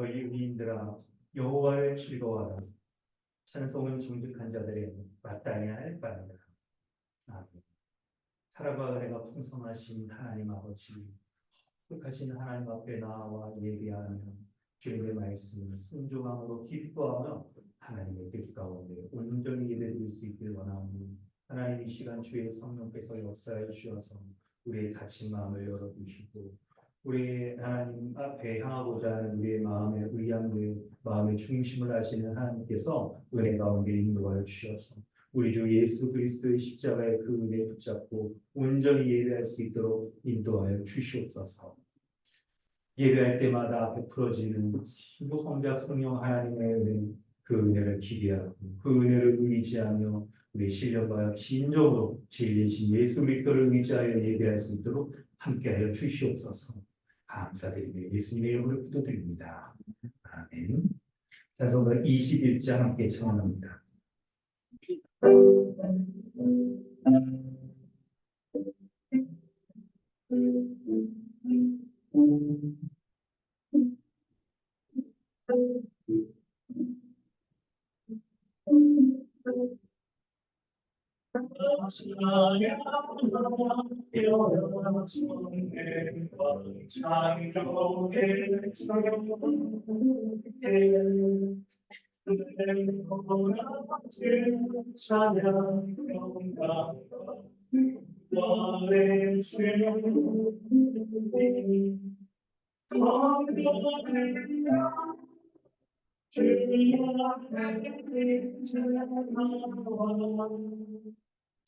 너희 의인들아 여호와를 즐거워하라. 찬송은 정직한 자들의 마땅히 할 바니라. 아멘. 사랑과 은혜가 풍성하신 하나님 아버지, 거룩하신 하나님 앞에 나와 예배하며 주님의 말씀을 순종함으로 기뻐하며 하나님의 뜻 가운데 온전히 예배드릴 수 있기를 원하오니 하나님 이 시간 주의 성령께서 역사해 주셔서 우리의 닫힌 마음을 열어주시고 우리 하나님 앞에 향하고자 하는 우리의 마음의 의향들, 마음의 중심을 아시는 하나님께서 은혜 가운데 인도하여 주셔서 우리 주 예수 그리스도의 십자가의 그 은혜 붙잡고 온전히 예배할 수 있도록 인도하여 주시옵소서. 예배할 때마다 베풀어지는 성작 성령 하나님의 은혜, 그 은혜를 기대하고 그 은혜를 의지하며 우리 신령과 진정으로 진리신 예수 그리스도를 의지하여 예배할 수 있도록 함께하여 주시옵소서. 감사드리며 예수님의 이름으로 기도드립니다. 아멘. 찬송가 21장 함께 청합니다.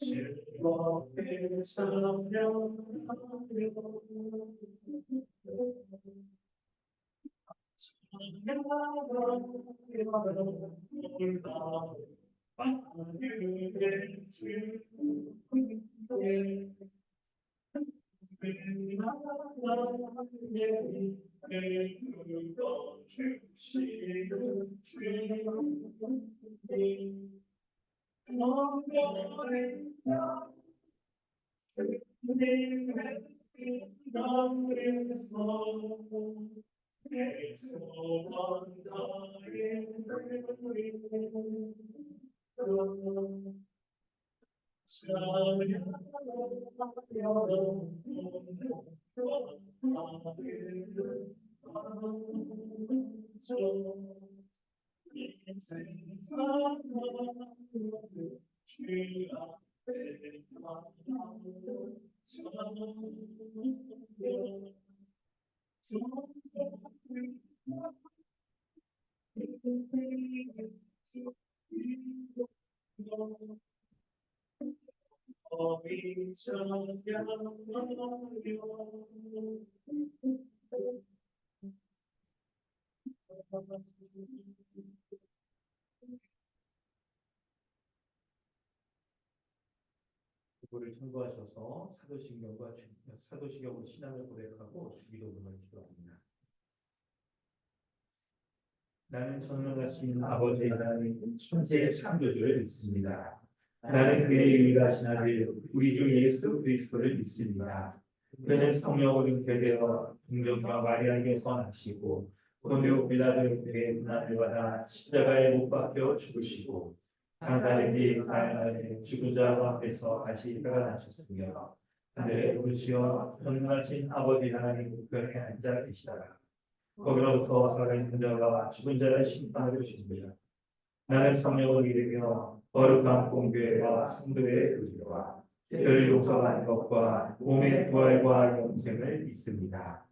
즐겁게 찬양하며 그거를 참고하셔서 사도신경으로 신앙을 고백하고 주기도문을 기도합니다. 나는 전능하신 아버지 하나님 천지의 창조주를 믿습니다. 나는 그의 유일하신 아들 우리 주 예수 그리스도를 믿습니다. 그는 성령으로 잉태되어 동정녀 마리아에게서 나시고 본디오 빌라도에게 고난을 받아 십자가에 못 박혀 죽으시고 장사된 뒤 사흘 죽은 자 앞에서 다시 살아나셨으며 하늘에 오르시어 전능하신 아버지 하나님 우편에 앉아 계시다가 거기로부터 살아있는 자와 죽은 자를 심판하러 오십니다. 나는 성령을 믿으며 거룩한 공교회와 성도의 교제와 죄를 용서하는 것과 몸의 부활과 영생을 믿습니다.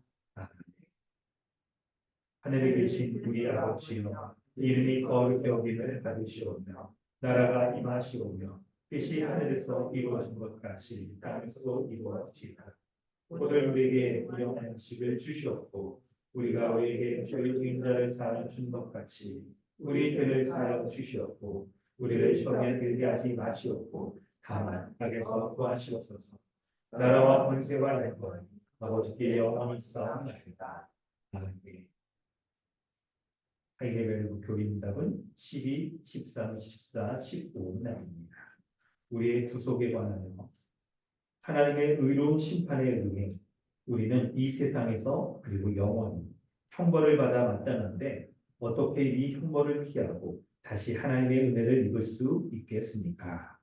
하늘에 계신 우리 아버지여 이름이 거룩히 여김을 받으시오며 나라가 임하시오며 뜻이 하늘에서 이루어진 것 같이 땅에서도 이루어지리라. 오늘 우리에게 일용할 음식을 주시옵고 우리가 우리에게 죄를 지은 자를 사하여 준 것 같이 우리 죄를 사하여 주시옵고 우리를 시험에 들게 하지 마시옵고 다만 악에서 구하시옵소서. 나라와 권세와 영광 아버지께 영원히 있사옵나이다. 아멘. 하이데벨 교리응답은 12, 13, 14, 15입니다. 우리의 구속에 관하여 하나님의 의로운 심판에 의해 우리는 이 세상에서 그리고 영원히 형벌을 받아 마땅한데 어떻게 이 형벌을 피하고 다시 하나님의 은혜를 입을 수 있겠습니까?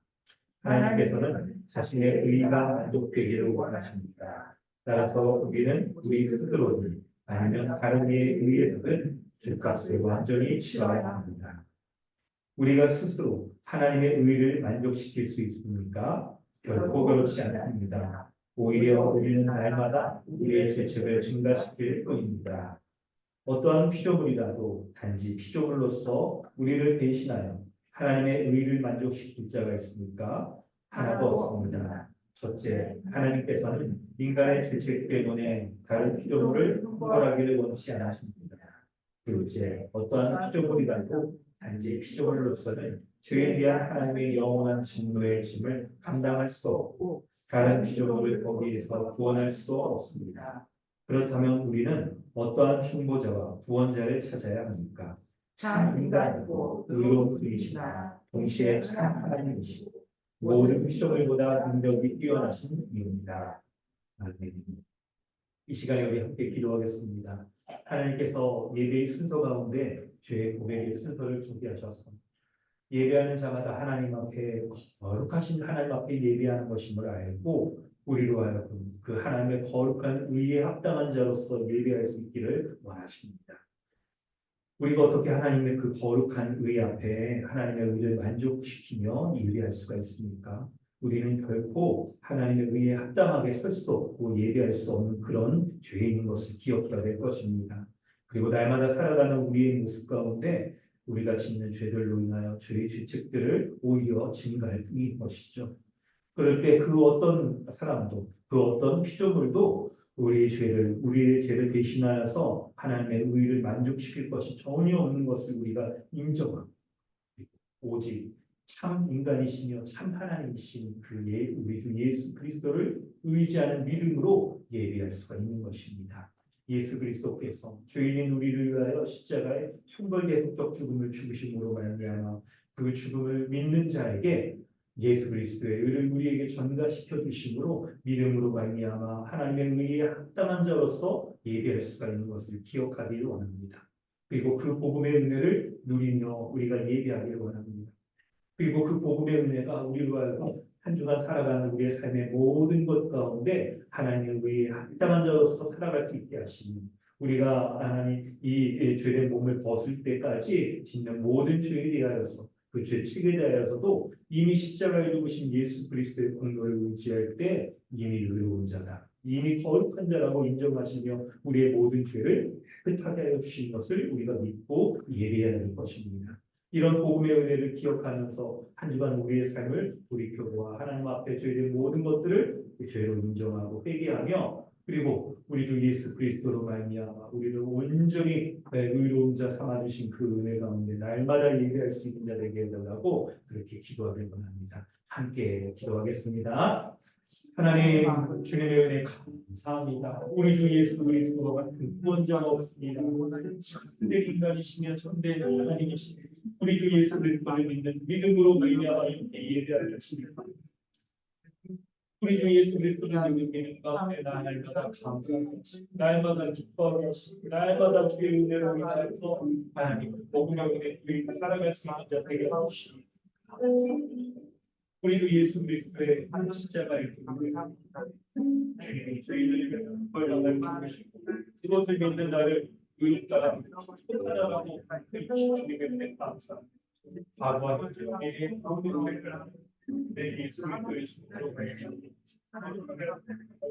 하나님께서는 자신의 의가 만족되기를 원하십니다. 따라서 우리는 우리 스스로는 아니면 다른 이에 의해서는 죄값을 완전히 치러야 합니다. 우리가 스스로 하나님의 의를 만족시킬 수 있습니까? 결코 그렇지 않습니다. 오히려 우리는 날마다 우리의 죄책을 증가시킬 뿐입니다. 어떠한 피조물이라도 단지 피조물로서 우리를 대신하여 하나님의 의를 만족시킬 자가 있습니까? 하나도 없습니다. 첫째, 하나님께서는 인간의 죄책 때문에 다른 피조물을 형벌하기를 원치 않으십니다. 둘째, 어떠한 피조물이라도 단지 피조물로서는 죄에 대한 하나님의 영원한 진노의 짐을 감당할 수 없고 다른 피조물을 거기에서 구원할 수도 없습니다. 그렇다면 우리는 어떠한 충보자와 구원자를 찾아야 합니까? 참 인간이고 의로운 분이시나 동시에 참 하나님이시고 모든 피조물보다 능력이 뛰어나신 분입니다. 아멘. 이 시간에 우리 함께 기도하겠습니다. 하나님께서 예배의 순서 가운데 죄의 고백의 순서를 준비하셔서 예배하는 자마다 하나님 앞에 거룩하신 하나님 앞에 예배하는 것임을 알고 우리로 하여금 그 하나님의 거룩한 의에 합당한 자로서 예배할 수 있기를 원하십니다. 우리가 어떻게 하나님의 그 거룩한 의 앞에 하나님의 의를 만족시키며 예배할 수가 있습니까? 우리는 결코 하나님의 의에 합당하게 설 수 없고 예배할 수 없는 그런 죄인 것을 기억해야 될 것입니다. 그리고 날마다 살아가는 우리의 모습 가운데 우리가 짓는 죄들로 인하여 죄의 죄책들을 오히려 증가할 뿐인 것이죠. 그럴 때 그 어떤 사람도 그 어떤 피조물도 우리의 죄를 대신하여서 하나님의 의를 만족시킬 것이 전혀 없는 것을 우리가 인정하고 오직 참 인간이시며 참 하나님이신 우리 주 예수 그리스도를 의지하는 믿음으로 예배할 수가 있는 것입니다. 예수 그리스도께서 죄인인 우리를 위하여 십자가에 형벌계속적 죽음을 죽으심으로 말미암아 그 죽음을 믿는 자에게 예수 그리스도의 의를 우리에게 전가시켜 주심으로 믿음으로 말미암아 하나님의 의에 합당한 자로서 예배할 수가 있는 것을 기억하기를 원합니다. 그리고 그 복음의 은혜를 누리며 우리가 예배하기를 원합니다. 그리고 그 복음의 은혜가 우리로 하여금 한 주간 살아가는 우리의 삶의 모든 것 가운데 하나님의 의에 합당한 자로서 살아갈 수 있게 하시니 우리가 하나님 이 죄된 몸을 벗을 때까지 짓는 모든 죄에 대하여서 그 죄책에 대하여서도 이미 십자가에 죽으신 예수 그리스도의 공로를 의지할 때 이미 의로운 자다. 이미 거룩한 자라고 인정하시며 우리의 모든 죄를 깨끗하게 하여 주신 것을 우리가 믿고 예배해야 하는 것입니다. 이런 복음의 은혜를 기억하면서 한 주간 우리의 삶을 돌이켜보아 하나님 앞에 죄된 모든 것들을 죄로 인정하고 회개하며 그리고 우리 주 예수 그리스도로 말미암아 우리를 온전히 의로운 자 삼아주신 그 은혜 가운데 날마다 예배할 수 있는 자 되게 해달라고 그렇게 기도하길 원합니다. 함께 기도하겠습니다. 하나님 주님의 은혜 감사합니다. 우리 주 예수 그리스도와 같은 구원자가 없습니다. 참된 인간이시며 참된 하나님이시며 우리 주 예수 그리스도를 믿는 믿음으로 말미암아 이렇게 예배할 것입니다. 우리 주 예수 그리스도를 믿는 믿음 가운데 날마다 감사하고 날마다 기뻐하고 날마다 주의 은혜로 인하여서 하나님 복음의 은혜 우리가 살아갈 수 있는 자 되게 하옵시고 우리 주 예수 그리스도의 십자가의 주님이 저희를 위하여 벌당을 주시고 이것을 믿는 나를 의롭다 축복하다라고 주님의 은혜 감사합니다. 과거와 현재 모든 죄를 내 예수 그리스도의 죽음으로 말미암아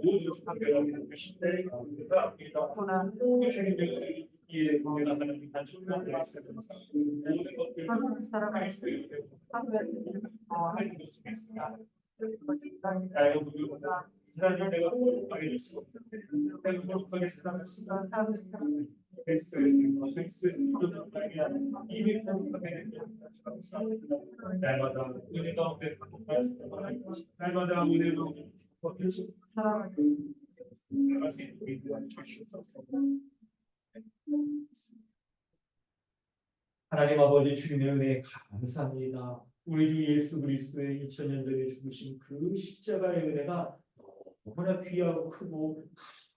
모든 죄를 주신데 감사합니다. 주님의 이 우리가 하나님 단순한 말씀에서 모든 것들을 그리스도의 하나님 모습이었습니다. 나의 부부보다 하나님 내가 부족하게 될 수 없다. 내가 부족하게 살아갔습니다. 그리스도의 부족함이 이미 부족하게 되었습니다. 날마다 은혜 가운데 날마다 은혜 가운데 살아갈 수 있는 우리들을 주시옵소서. 하나님 아버지 주님의 은혜에 감사합니다. 우리 주 예수 그리스도의 2000년 전에 죽으신 그 십자가의 은혜가 너무나 귀하고 크고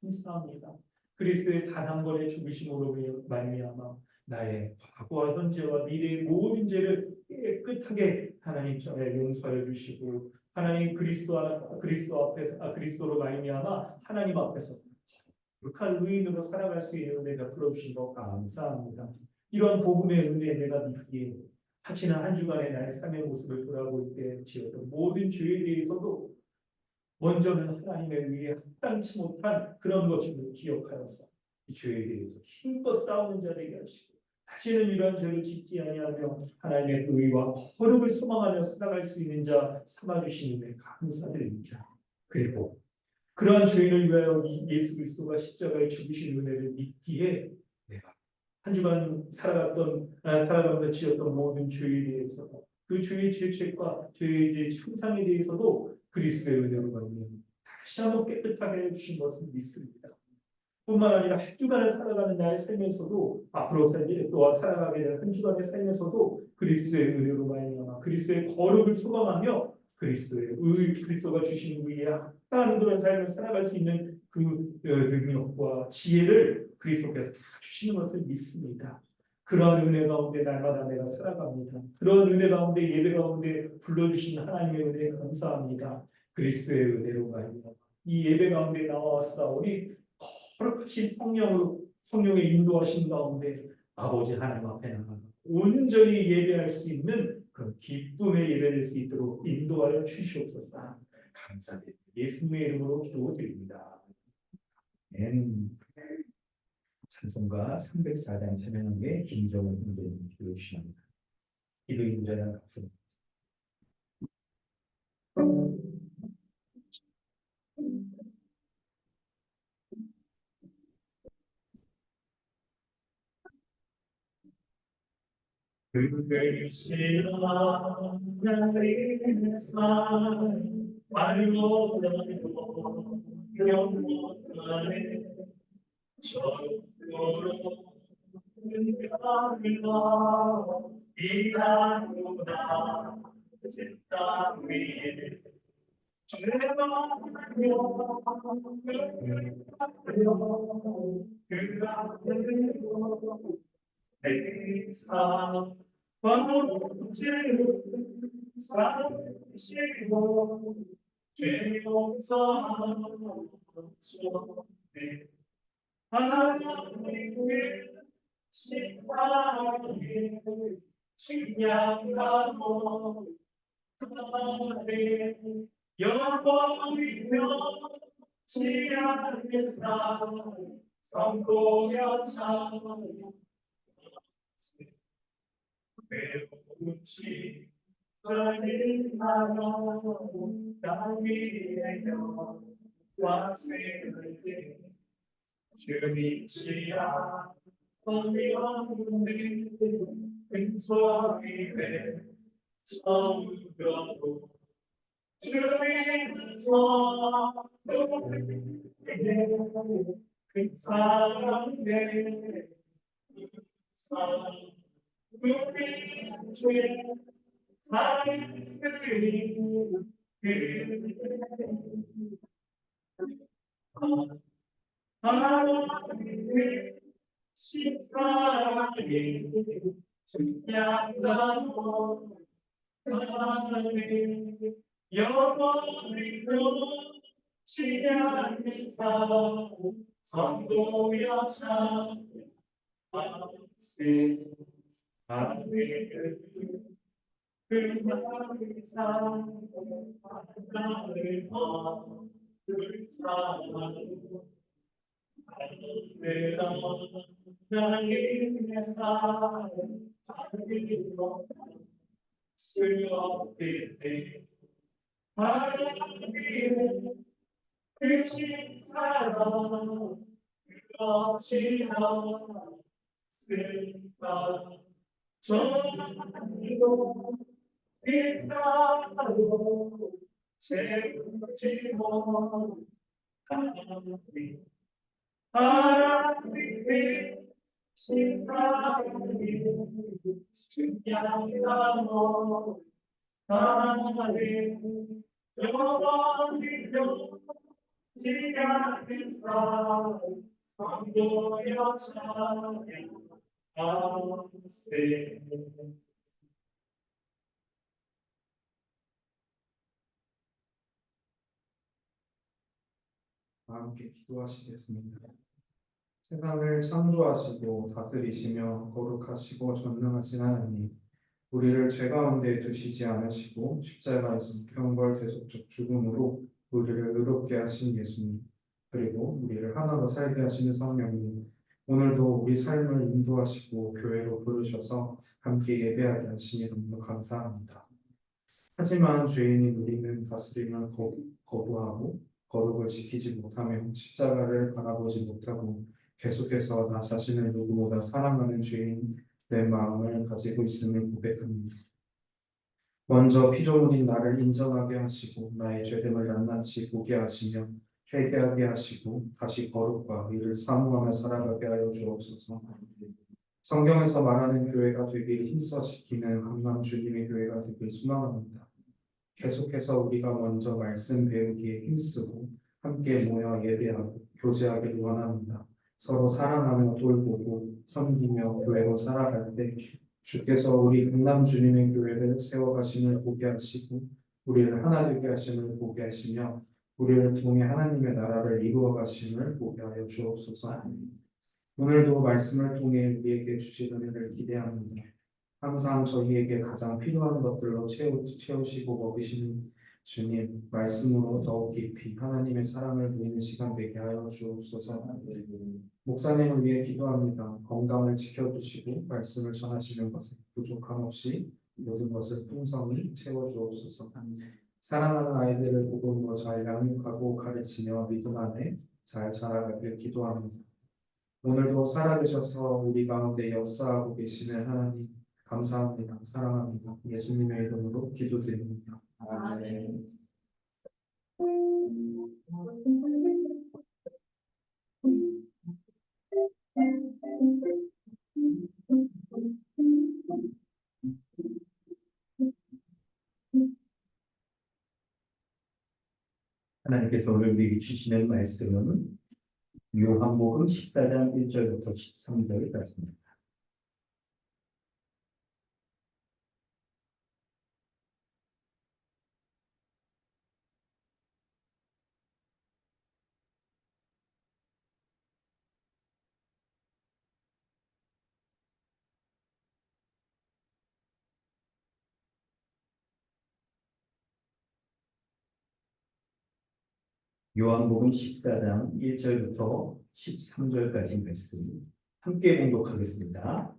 감사합니다. 그리스도의 단 한 번의 죽으심으로 말미암아 나의 과거와 현재와 미래의 모든 죄를 깨끗하게 하나님 전에 용서해 주시고 하나님 그리스도 앞에서 그리스도로 말미암아 하나님 앞에서 거룩한 의인으로 살아갈 수 있는 은혜가 풀어주신 것 감사합니다. 이런 복음의 은혜 내가 믿기에 지난 한 주간의 나의 삶의 모습을 돌아볼 때 지었던 모든 죄에 대해서도 먼저는 하나님의 의에 합당치 못한 그런 것을 기억하여서 이 죄에 대해서 힘껏 싸우는 자 되게 하시고 다시는 이러한 죄를 짓지 아니하며 하나님의 의와 거룩을 소망하며 살아갈 수 있는 자 삼아주시는 데 감사드립니다. 그리고 그러한 죄인을 위하여 예수 그리스도가 십자가에 죽으신 은혜를 믿기에 내가 한 주간 살아가면서 지었던 모든 죄에 대해서 그 죄의 죄책과 죄의 참상에 대해서도 그리스도의 은혜로 말미암아 다시 한번 깨끗하게 해주신 것을 믿습니다. 뿐만 아니라 한 주간을 살아가는 나의 삶에서도 앞으로 또한 살아가게 될 한 주간의 삶에서도 그리스도의 은혜로 말미암아 그리스도의 거룩을 소망하며 그리스도가 주신 의에 합당한 그런 삶을 살아갈 수 있는 그 능력과 지혜를 그리스도께서 다 주시는 것을 믿습니다. 그러한 은혜 가운데 날마다 내가 살아갑니다. 그러한 은혜 가운데 예배 가운데 불러주신 하나님의 은혜에 감사합니다. 그리스도의 은혜로 말미암아 이 예배 가운데 나와왔사오니 거룩하신 성령의 인도하신 가운데 아버지 하나님 앞에 나가 온전히 예배할 수 있는 그런 기쁨의 예배될 수 있도록 인도하여 주시옵소서. 감사드립니다. 예수님의 이름으로 기도드립니다. 찬송가 304장 찬양의 김정은 선생님 기도해 주시옵니다. 기도 인자랑 박수. 그것이라 나의 삶 말로 나도 영원하네 적으로 은별과 이 땅보다 땅 위에 죄가 많으며 그 앞으로 내 삶 번제로 삼으시고 죄 용서하소서. 하나님의 식사에 식량하고 하나님 영원이며 지하는 삶 성공여 참 배우치 저는 나로 나위의 영과 세를 때 주님이시야 어미없는 큰 소리에 서울러도 주님은 서울에 큰 사랑에 우리 주의 말씀이 하나님의 식사에 식량하고 하나님 영원히도 지하는 삶 성도여 참 하나님 그 나의 삶 나를 불쌍하고 그런 나의 삶 하늘로 쓸없을 때 하나님의 크신 사랑 그렇지 않을까 전이고 비싸고 채우지 못하니 하나님의 신사랑이 증량하노 하나님 영원히 영원히 않는 사랑 성도여 찬양하세 함께 기도하시겠습니다. 세상을 창조하시고 다스리시며 거룩하시고 전능하신 하나님, 우리를 죄 가운데 두시지 않으시고 십자가에서 형벌대속적 죽음으로 우리를 의롭게 하신 예수님, 그리고 우리를 하나로 살게 하시는 성령님, 오늘도 우리 삶을 인도하시고 교회로 부르셔서 함께 예배하게 하시니 너무 감사합니다. 하지만 죄인인 우리는 다스림을 거부하고 거룩을 지키지 못하며 십자가를 바라보지 못하고 계속해서 나 자신을 누구보다 사랑하는 죄인 내 마음을 가지고 있음을 고백합니다. 먼저 피조물인 나를 인정하게 하시고 나의 죄됨을 낱낱이 보게 하시며 회개하게 하시고 다시 거룩과 의를 사모하며 살아가게 하여 주옵소서. 성경에서 말하는 교회가 되길 힘써 지키는 강남 주님의 교회가 되길 소망합니다. 계속해서 우리가 먼저 말씀 배우기에 힘쓰고 함께 모여 예배하고 교제하기를 원합니다. 서로 사랑하며 돌보고 섬기며 교회로 살아갈 때 주께서 우리 강남 주님의 교회를 세워가심을 보게 하시고 우리를 하나 되게 하심을 보게 하시며 우리를 통해 하나님의 나라를 이루어 가심을 보게 하여 주옵소서. 오늘도 말씀을 통해 우리에게 주실 은혜를 기대합니다. 항상 저희에게 가장 필요한 것들로 채우시고 먹이시는 주님, 말씀으로 더욱 깊이 하나님의 사랑을 보이는 시간 되게 하여 주옵소서. 목사님을 위해 기도합니다. 건강을 지켜주시고 말씀을 전하시는 것에 부족함 없이 모든 것을 풍성히 채워주옵소서. 사랑하는 아이들을 복음으로 잘 양육하고 가르치며 믿음 안에 잘 자라가길 기도합니다. 오늘도 살아계셔서 우리 가운데 역사하고 계시는 하나님 감사합니다. 사랑합니다. 예수님의 이름으로 기도드립니다. 아멘. 하나님께서 오늘 우리에게 주시는 말씀은 요한복음 14장 1절부터 13절까지입니다. 요한복음 14장 1절부터 13절까지 말씀 함께 공독하겠습니다.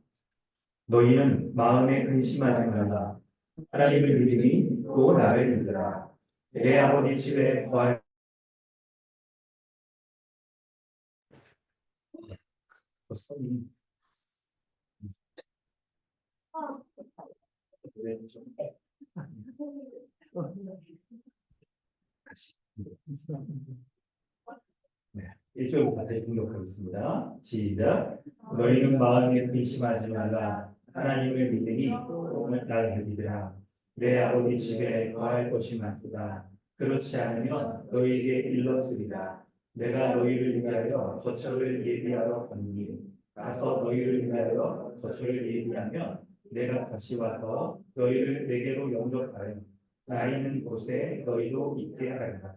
너희는 마음에 근심하지 말라. 하나님을 믿으니 또 나를 믿으라. 내 아버지 집에 거할 손이 다시 네, 1절부터 다시 공독하겠습니다. 시작. 너희는 마음에 근심하지 말라. 하나님을 믿으니 또 나를 믿으라. 내 아버지 집에 거할 것이 많도다. 그렇지 않으면 너희에게 일렀으리라. 내가 너희를 위하여 거처를 예비하러 가니 가서 너희를 위하여 거처를 예비하면 내가 다시 와서 너희를 내게로 영접하여 나 있는 곳에 너희도 있게 하리라.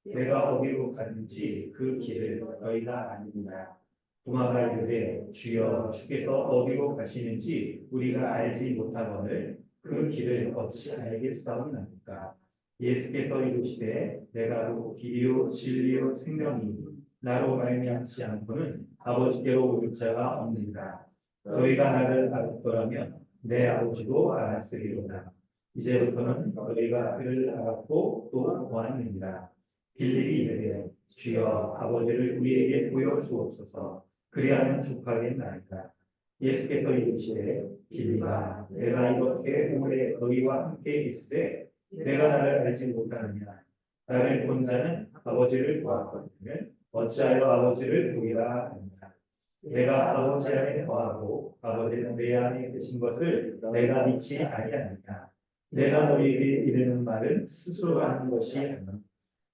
내가 어디로 가든지 그 길을 너희가 아느니라. 도마가 이르되 주여 주께서 어디로 가시는지 우리가 알지 못하거늘 그 길을 어찌 알겠사옵나이까. 예수께서 이르시되 내가 곧 길이요 진리요 생명이니 나로 말미암지 않고는 아버지께로 올 자가 없느니라. 너희가 나를 알았더라면 내 아버지도 알았으리로다. 이제부터는 너희가 그를 알았고 또 보았느니라. 빌립이 이르되 주여 아버지를 우리에게 보여주옵소서. 그리하면 족하겠나이다. 예수께서 이르시되 빌립아 내가 이렇게 오래 너희와 함께 있으되 내가 나를 알지 못하느냐. 나를 본 자는 아버지를 보았거든. 어찌하여 아버지를 보이라 하느냐. 내가 아버지 안에 거하고 아버지는 내 안에 계신 것을 내가 믿지 아니하느냐. 내가 너희에게 이르는 말은 스스로 하는 것이 아니라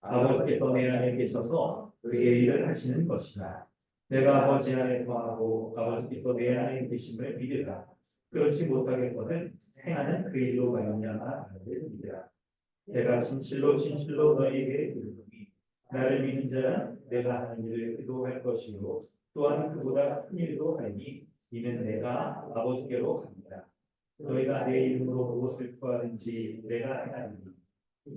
아버지께서 내 안에 계셔서 그의 일을 하시는 것이라. 내가 아버지 안에 거하고 아버지께서 내 안에 계심을 믿으라. 그렇지 못하겠거든 행하는 그 일로 말미암아 나를 믿으라. 내가 진실로 진실로 너희에게 이르노니 나를 믿는 자는 내가 하는 일을 그도 할 것이요 또한 그보다 큰 일도 하리니 이는 내가 아버지께로 갑니다. 너희가 내 이름으로 무엇을 구하든지 내가 행하리니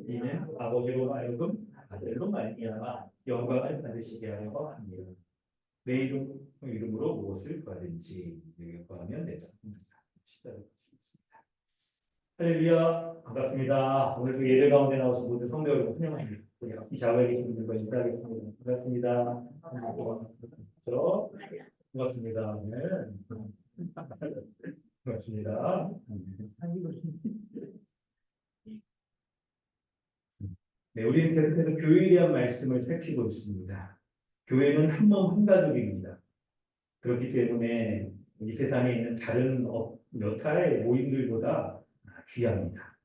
이는 아버지로 하여금 아들로 말미암아 영광을 받으시게 하려고 합니다. 내 이름으로 무엇을 구하든지 내가 구하면 내가 합니다. 시작하겠습니다. 할렐루야, 반갑습니다. 오늘도 예배 가운데 나오신 모든 성도 여러분 환영합니다. 이 자리에 계신 분들과 인사하겠습니다. 반갑습니다. 반갑습니다. 네. 반갑습니다. 네, 우리는 계속해서 교회에 대한 말씀을 살피고 있습니다. 교회는 한 몸 한 가족입니다. 그렇기 때문에 이 세상에 있는 다른 여타의 모임들보다 귀합니다.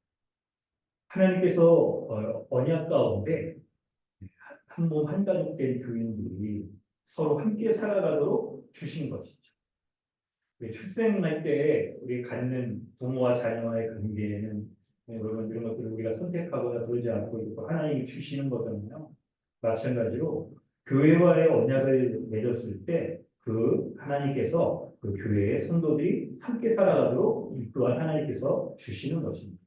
하나님께서 언약 가운데 한 몸 한 가족 된 교인들이 서로 함께 살아가도록 주신 것이죠. 출생할 때 우리 갖는 부모와 자녀와의 관계에는 여러분 이런 것들을 우리가 선택하거나 그러지 않고 있고 하나님이 주시는 거잖아요. 마찬가지로 교회와의 언약을 맺었을 때 그 하나님께서 그 교회의 성도들이 함께 살아가도록 이 또한 하나님께서 주시는 것입니다.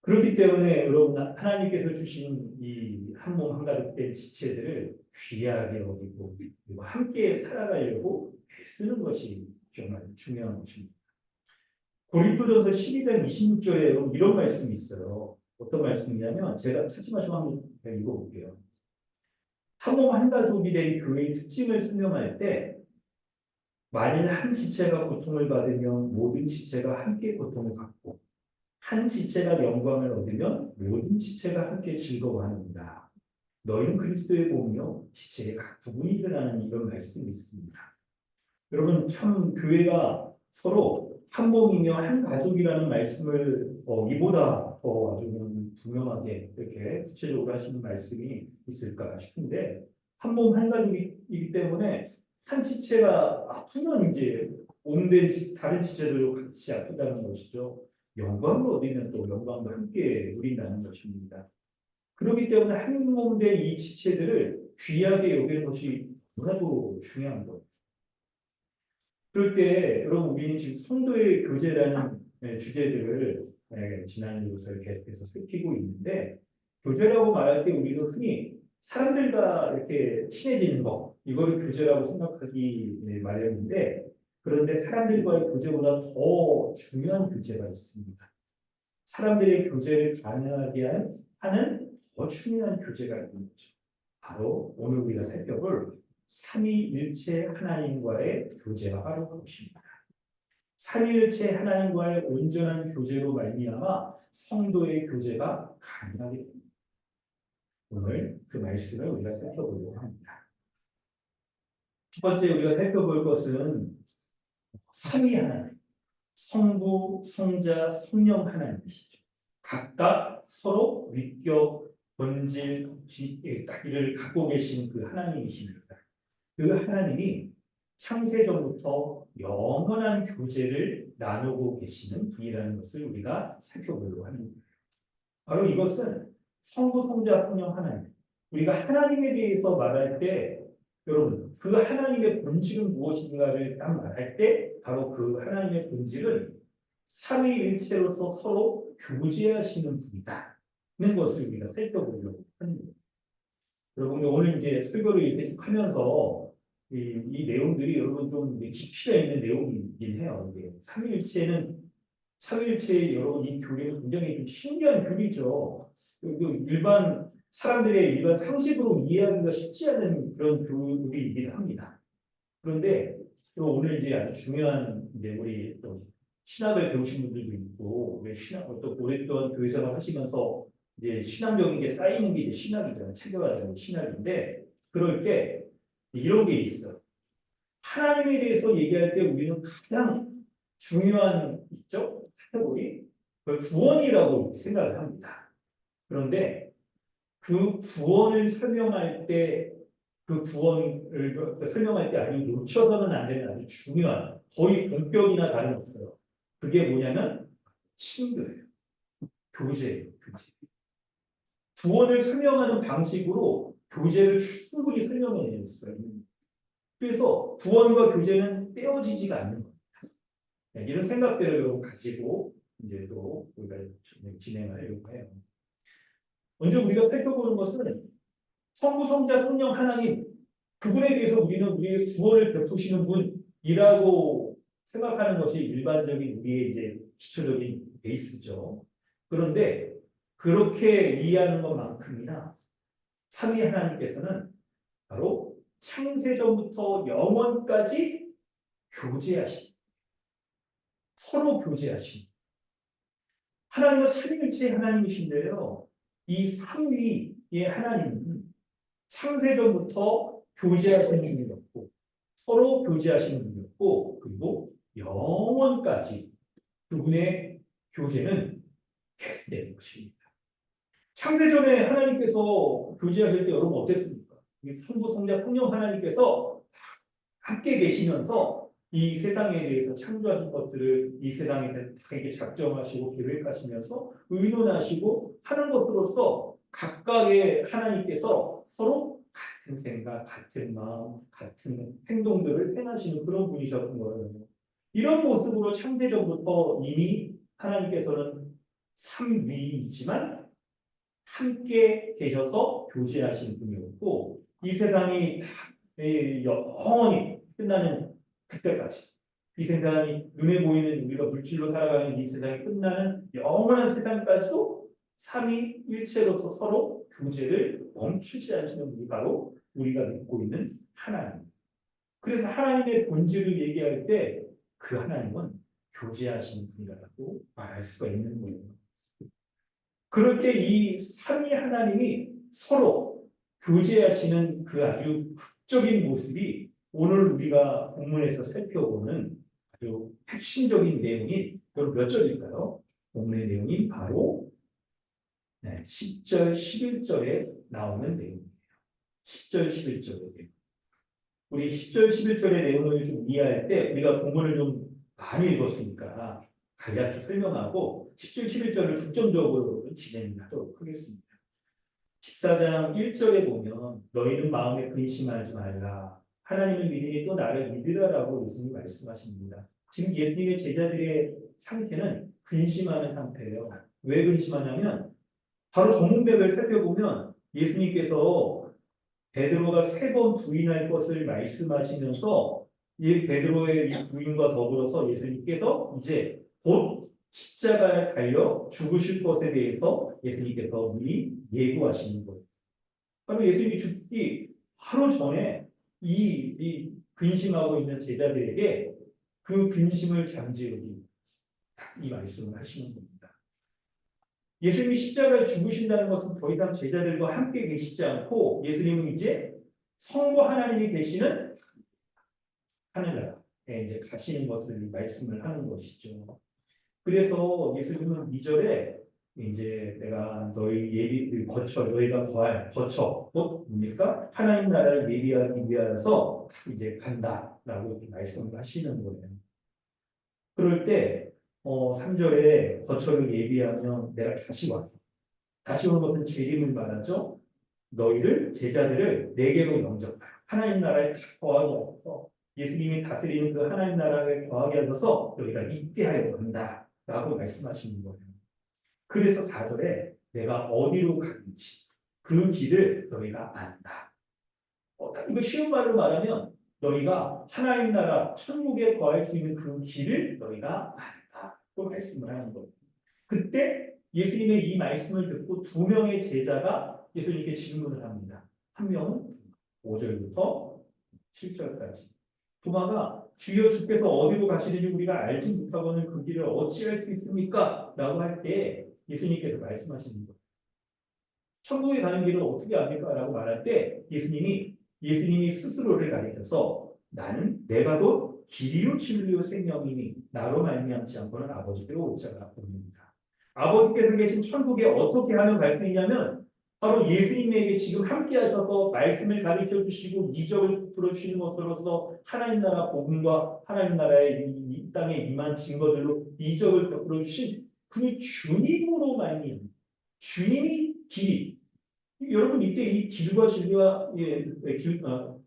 그렇기 때문에 여러분 하나님께서 주신 이 한 몸 한 가족 된 지체들을 귀하게 여기고 그리고 함께 살아가려고 애쓰는 것이 정말 중요한 것입니다. 고린도전서 12장 26절에 이런 말씀이 있어요. 어떤 말씀이냐면 제가 찾지 마시고 한번 읽어볼게요. 한 몸 한 가족이 된 교회의 특징을 설명할 때 만일 한 지체가 고통을 받으면 모든 지체가 함께 고통을 받고 한 지체가 영광을 얻으면 모든 지체가 함께 즐거워하는다. 너희는 그리스도의 몸이요 지체의 각 부분이 일어나는 이런 말씀이 있습니다. 여러분 참 교회가 서로 한 몸이며 한 가족이라는 말씀을 이보다 더 아주 분명하게 이렇게 구체적으로 하시는 말씀이 있을까 싶은데 한 몸 한 가족이기 때문에 한 지체가 아프면 이제 온된 다른 지체들도 같이 아프다는 것이죠. 영광을 얻으면 또 영광도 함께 누린다는 것입니다. 그렇기 때문에 한 몸 된 이 지체들을 귀하게 여기는 것이 너무나도 중요한 거예요. 그럴 때 여러분 우리는 지금 성도의 교제라는 주제들을 지난 주에서 계속해서 살피고 있는데 교제라고 말할 때 우리도 흔히 사람들과 이렇게 친해지는 거 이거를 교제라고 생각하기 마련인데 그런데 사람들과의 교제보다 더 중요한 교제가 있습니다. 사람들의 교제를 가능하게 하는 더 중요한 교제가 있는 거죠. 바로 오늘 우리가 살펴볼 삼위일체 하나님과의 교제가 바로 그것입니다. 삼위일체 하나님과의 온전한 교제로 말미암아 성도의 교제가 가능하게 됩니다. 오늘 그 말씀을 우리가 살펴보려고 합니다. 첫 번째 우리가 살펴볼 것은 삼위 하나님, 성부, 성자, 성령 하나님이시죠. 각각 서로 위격, 본질, 이를 갖고 계신 그 하나님이십니다. 그 하나님이 창세전부터 영원한 교제를 나누고 계시는 분이라는 것을 우리가 살펴보려고 하는 거예요. 바로 이것은 성부, 성자, 성령 하나님. 우리가 하나님에 대해서 말할 때 여러분 그 하나님의 본질은 무엇인가를 딱 말할 때 바로 그 하나님의 본질은 삼위일체로서 서로 교제하시는 분이다는 것을 우리가 살펴보려고 하는 거예요. 여러분 오늘 이제 설교를 이렇게 쭉 하면서 이 내용들이 여러분 좀 깊이가 있는 내용이긴 해요. 이게 삼위일체의 여러분 이 교리는 굉장히 좀 신기한 교리죠. 일반 사람들의 일반 상식으로 이해하기가 쉽지 않은 그런 교리이기도 합니다. 그런데 또 오늘 이제 아주 중요한 이제 우리 또 신학을 배우신 분들도 있고 왜 신학 또 오랫동안 교회 생활 하시면서 이제 신앙적인 게 쌓이는 게 이제 신학이잖아요. 체계가 되는 신학인데 그럴 때 이런 게 있어. 하나님에 대해서 얘기할 때 우리는 가장 중요한 있죠? 카테고리 그걸 구원이라고 생각을 합니다. 그런데 그 구원을 설명할 때 그 구원을 설명할 때 아주 놓쳐서는 안 되는 아주 중요한 거의 본격이나 다름없어요. 그게 뭐냐면 친교예요. 교제예요. 교제. 구원을 설명하는 방식으로 교제를 충분히 설명해낼 수가 있는 거예요. 그래서 구원과 교제는 떼어지지가 않는 거예요. 네, 이런 생각들을 가지고 이제 또 우리가 진행하려고 해요. 먼저 우리가 살펴보는 것은 성부, 성자, 성령 하나님 그분에 대해서 우리는 우리의 구원을 베푸시는 분이라고 생각하는 것이 일반적인 우리의 이제 기초적인 베이스죠. 그런데 그렇게 이해하는 것만큼이나 삼위 하나님께서는 바로 창세전부터 영원까지 교제하신 서로 교제하신 하나님은 삼위일체의 하나님이신데요. 이 삼위의 하나님은 창세전부터 교제하시는 분이었고 서로 교제하시는 분이었고 그리고 영원까지 그분의 교제는 계속되는 것입니다. 창세전에 하나님께서 교제하실 때 여러분 어땠습니까? 성부, 성자, 성령 하나님께서 함께 계시면서 이 세상에 대해서 창조하신 것들을 이 세상에 대해서 다 이렇게 작정하시고 계획하시면서 의논하시고 하는 것으로서 각각의 하나님께서 서로 같은 생각, 같은 마음, 같은 행동들을 행하시는 그런 분이셨던 거예요. 이런 모습으로 창세전부터 이미 하나님께서는 삼위이지만 함께 계셔서 교제하시는 분이었고 이 세상이 영원히 끝나는 그때까지 이 세상이 눈에 보이는 우리가 물질로 살아가는 이 세상이 끝나는 영원한 세상까지도 삼위일체로서 서로 교제를 멈추지 않으시는 분이 바로 우리가 믿고 있는 하나님. 그래서 하나님의 본질을 얘기할 때 그 하나님은 교제하시는 분이라고 말할 수가 있는 거예요. 그럴 때 이 삼위 하나님이 서로 교제하시는 그 아주 극적인 모습이 오늘 우리가 본문에서 살펴보는 아주 핵심적인 내용이 몇 절일까요? 본문의 내용이 바로 10절, 11절에 나오는 내용이에요. 10절, 11절의 내용. 우리 10절, 11절의 내용을 좀 이해할 때 우리가 본문을 좀 많이 읽었으니까 간략히 설명하고 10절, 11절을 중점적으로 진행하도록 하겠습니다. 14장 1절에 보면 너희는 마음에 근심하지 말라. 하나님을 믿으니 또 나를 믿으라라고 예수님이 말씀하십니다. 지금 예수님의 제자들의 상태는 근심하는 상태예요. 왜 근심하냐면 바로 전문백을 살펴보면 예수님께서 베드로가 3번 부인할 것을 말씀하시면서 이 베드로의 이 부인과 더불어서 예수님께서 이제 곧 십자가에 달려 죽으실 것에 대해서 예수님께서 미리 예고하시는 거예요. 바로 예수님이 죽기 바로 전에 이 근심하고 있는 제자들에게 그 근심을 잠재우기 이 말씀을 하시는 겁니다. 예수님이 십자가에 죽으신다는 것은 더 이상 제자들과 함께 계시지 않고 예수님은 이제 성부 하나님이 계시는 하늘나라에 이제 가시는 것을 말씀을 하는 것이죠. 그래서 예수님은 2절에 이제 내가 너희 예비 거쳐 너희가 거쳐 곧 뭡니까? 하나님 나라를 예비하기 위하여서 이제 간다라고 이렇게 말씀을 하시는 거예요. 그럴 때 3절에 거처를 예비하면 내가 다시 와서 다시 오는 것은 재림을 말하죠. 너희를 제자들을 내게로 영접하여 하나님 나라에 거하게 하셔서 예수님이 다스리는 그 하나님 나라에 거하게 하셔서 너희가 있게 하려 한다라고 말씀하시는 거예요. 그래서 4절에 내가 어디로 가든지 그 길을 너희가 안다. 이거 쉬운 말로 말하면 너희가 하나님 나라 천국에 거할 수 있는 그 길을 너희가 안다. 또 말씀을 하는 거예요. 그때 예수님의 이 말씀을 듣고 두 명의 제자가 예수님께 질문을 합니다. 한 명은 5절부터 7절까지. 도마가 주여 주께서 어디로 가시는지 우리가 알지 못하고는 그 길을 어찌할 수 있습니까? 라고 할 때 예수님께서 말씀하시는 거예요. 천국에 가는 길을 어떻게 압니까? 라고 말할 때 예수님이 스스로를 가리켜서 나는 내가 곧 길이요 진리요 생명이니 나로 말미암지 않고는 아버지께로 올 자가 없느니라. 아버지께서 계신 천국에 어떻게 하는 말씀이냐면 바로 예수님에게 지금 함께 하셔서 말씀을 가르쳐 주시고 이적을 베풀어 주시는 것으로서 하나님 나라 복음과 하나님 나라의 이 땅에 임한 증거들로 이적을 베풀어 주신 그 주님으로 말미암아 주님이 길이. 여러분 이때 이 길과 진리와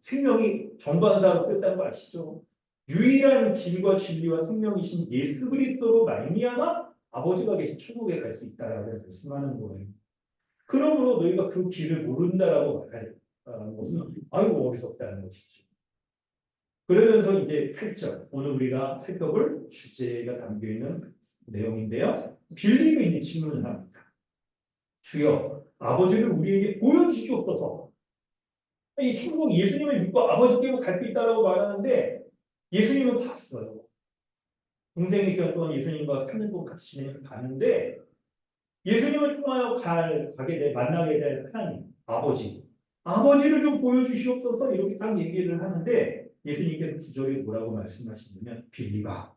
생명이 정관사로 쓰였다는 거 아시죠? 유일한 길과 진리와 생명이신 예수 그리스도로 말미암아 아버지가 계신 천국에 갈 수 있다라고 말씀하는 거예요. 그러므로 너희가 그 길을 모른다라고 말하는 것은 아이고 어리석다는 것이죠. 그러면서 이제 8절 오늘 우리가 살펴볼 주제가 담겨 있는 내용인데요. 빌립이 이제 질문을 합니다. 주여 아버지를 우리에게 보여주시옵소서. 이 천국 예수님을 믿고 아버지께로 갈 수 있다라고 말하는데 예수님은 봤어요. 동생의 기간 동안 예수님과 3년 동안 같이 지내면서 봤는데 예수님을 통하여 가게 될 만나게 될 하나님 아버지를 좀 보여주시옵소서 이렇게 딱 얘기를 하는데 예수님께서 9절에 뭐라고 말씀하시냐면 빌립아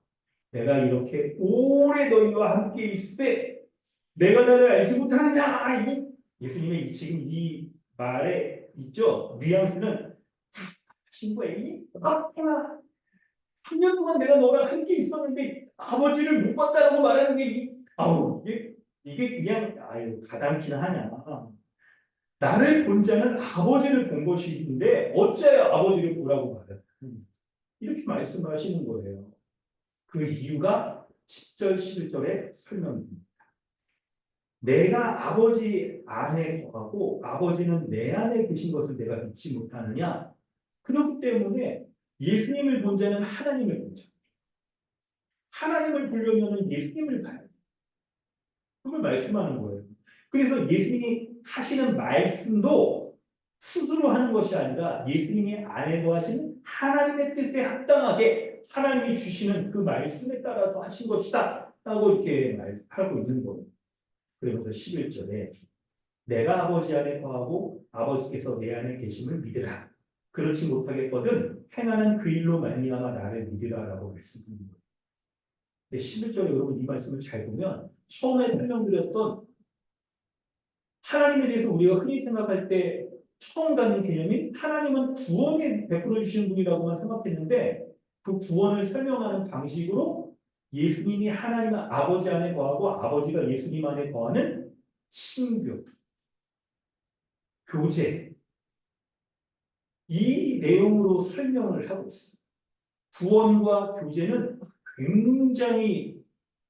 내가 이렇게 오래 너희와 함께 있으되 내가 나를 알지 못하느냐 예수님의 지금 이 말에 있죠 뉘앙스는 친구야 3년 동안 내가 너랑 함께 있었는데 아버지를 못 봤다라고 말하는 게 이게 그냥 가당키나 하냐. 나를 본 자는 아버지를 본 것인데 어째야 아버지를 보라고 말해. 이렇게 말씀하시는 거예요. 그 이유가 10절, 11절에 설명됩니다. 내가 아버지 안에 거하고 아버지는 내 안에 계신 것을 내가 믿지 못하느냐. 그렇기 때문에 예수님을 본 자는 하나님을 본 자. 하나님을 보려면 예수님을 봐야 돼요. 그걸 말씀하는 거예요. 그래서 예수님이 하시는 말씀도 스스로 하는 것이 아니라 예수님이 안에 거하시는 하나님의 뜻에 합당하게 하나님이 주시는 그 말씀에 따라서 하신 것이다. 라고 이렇게 말하고 있는 거예요. 그러면서 11절에 내가 아버지 안에 거하고 아버지께서 내 안에 계심을 믿으라. 그렇지 못하겠거든 행하는 그 일로 말미암아 나를 믿으라라고 말씀하는 거예요. 근데 11절에 여러분 이 말씀을 잘 보면 처음에 설명드렸던 하나님에 대해서 우리가 흔히 생각할 때 처음 갖는 개념이 하나님은 구원을 베풀어 주시는 분이라고만 생각했는데 그 구원을 설명하는 방식으로 예수님이 하나님 아버지 안에 거하고 아버지가 예수님 안에 거하는 친교, 교제 이 내용으로 설명을 하고 있습니다. 구원과 교제는 굉장히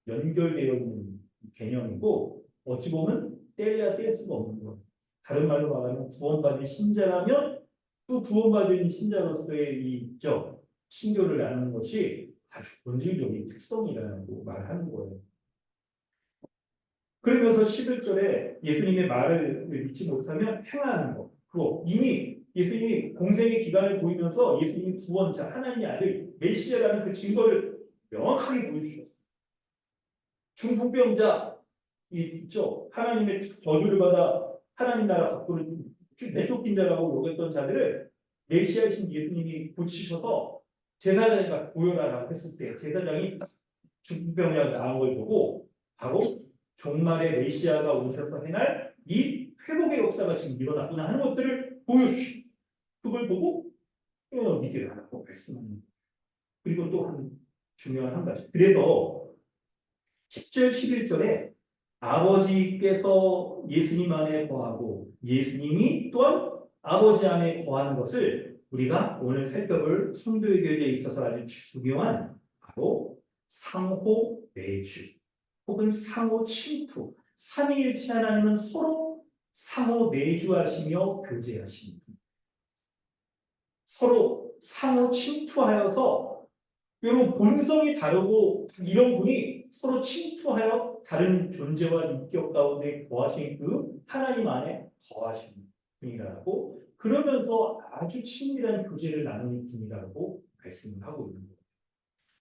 연결되어 있는 개념이고 어찌 보면 떼려야 뗄 수가 없는 거예요. 다른 말로 말하면 구원받은 신자라면 또 구원받은 신자로서의 이 있죠. 신교를 나누는 것이 아주 본질적인 특성이라고 말하는 거예요. 그러면서 11절에 예수님의 말을 믿지 못하면 행하는 것. 그거 이미 예수님이 공생의 기간을 보이면서 예수님이 구원자, 하나님의 아들, 메시아라는 그 증거를 명확하게 보여주셨어요. 중풍병자 있죠. 하나님의 저주를 받아 하나님 나라 밖으로 내쫓긴 자라고 여겼던 자들을 메시아이신 예수님이 고치셔서 제사장이 가서 보혈하라고 했을 때 제사장이 중풍병자가 나온 걸 보고 바로 종말의 메시아가 오셔서 행할 이 회복의 역사가 지금 일어났구나 하는 것들을 보여주시고 그걸 보고 믿으라고 말씀합니다. 그리고 또 중요한 한 가지. 그래서 10절, 11절에 아버지께서 예수님 안에 거하고 예수님이 또한 아버지 안에 거하는 것을 우리가 오늘 살펴볼 성도의 교제에 있어서 아주 중요한 바로 상호 내주 혹은 상호 침투 삼위일체 하나님은 서로 상호 내주하시며 교제하시는 분. 서로 상호 침투하여서 여러분 본성이 다르고 이런 분이 서로 침투하여 다른 존재와 인격 가운데 거하신 그 하나님 안에 거하시는 분이라고 그러면서 아주 친밀한 교제를 나누는 분이라고 말씀을 하고 있는 거예요.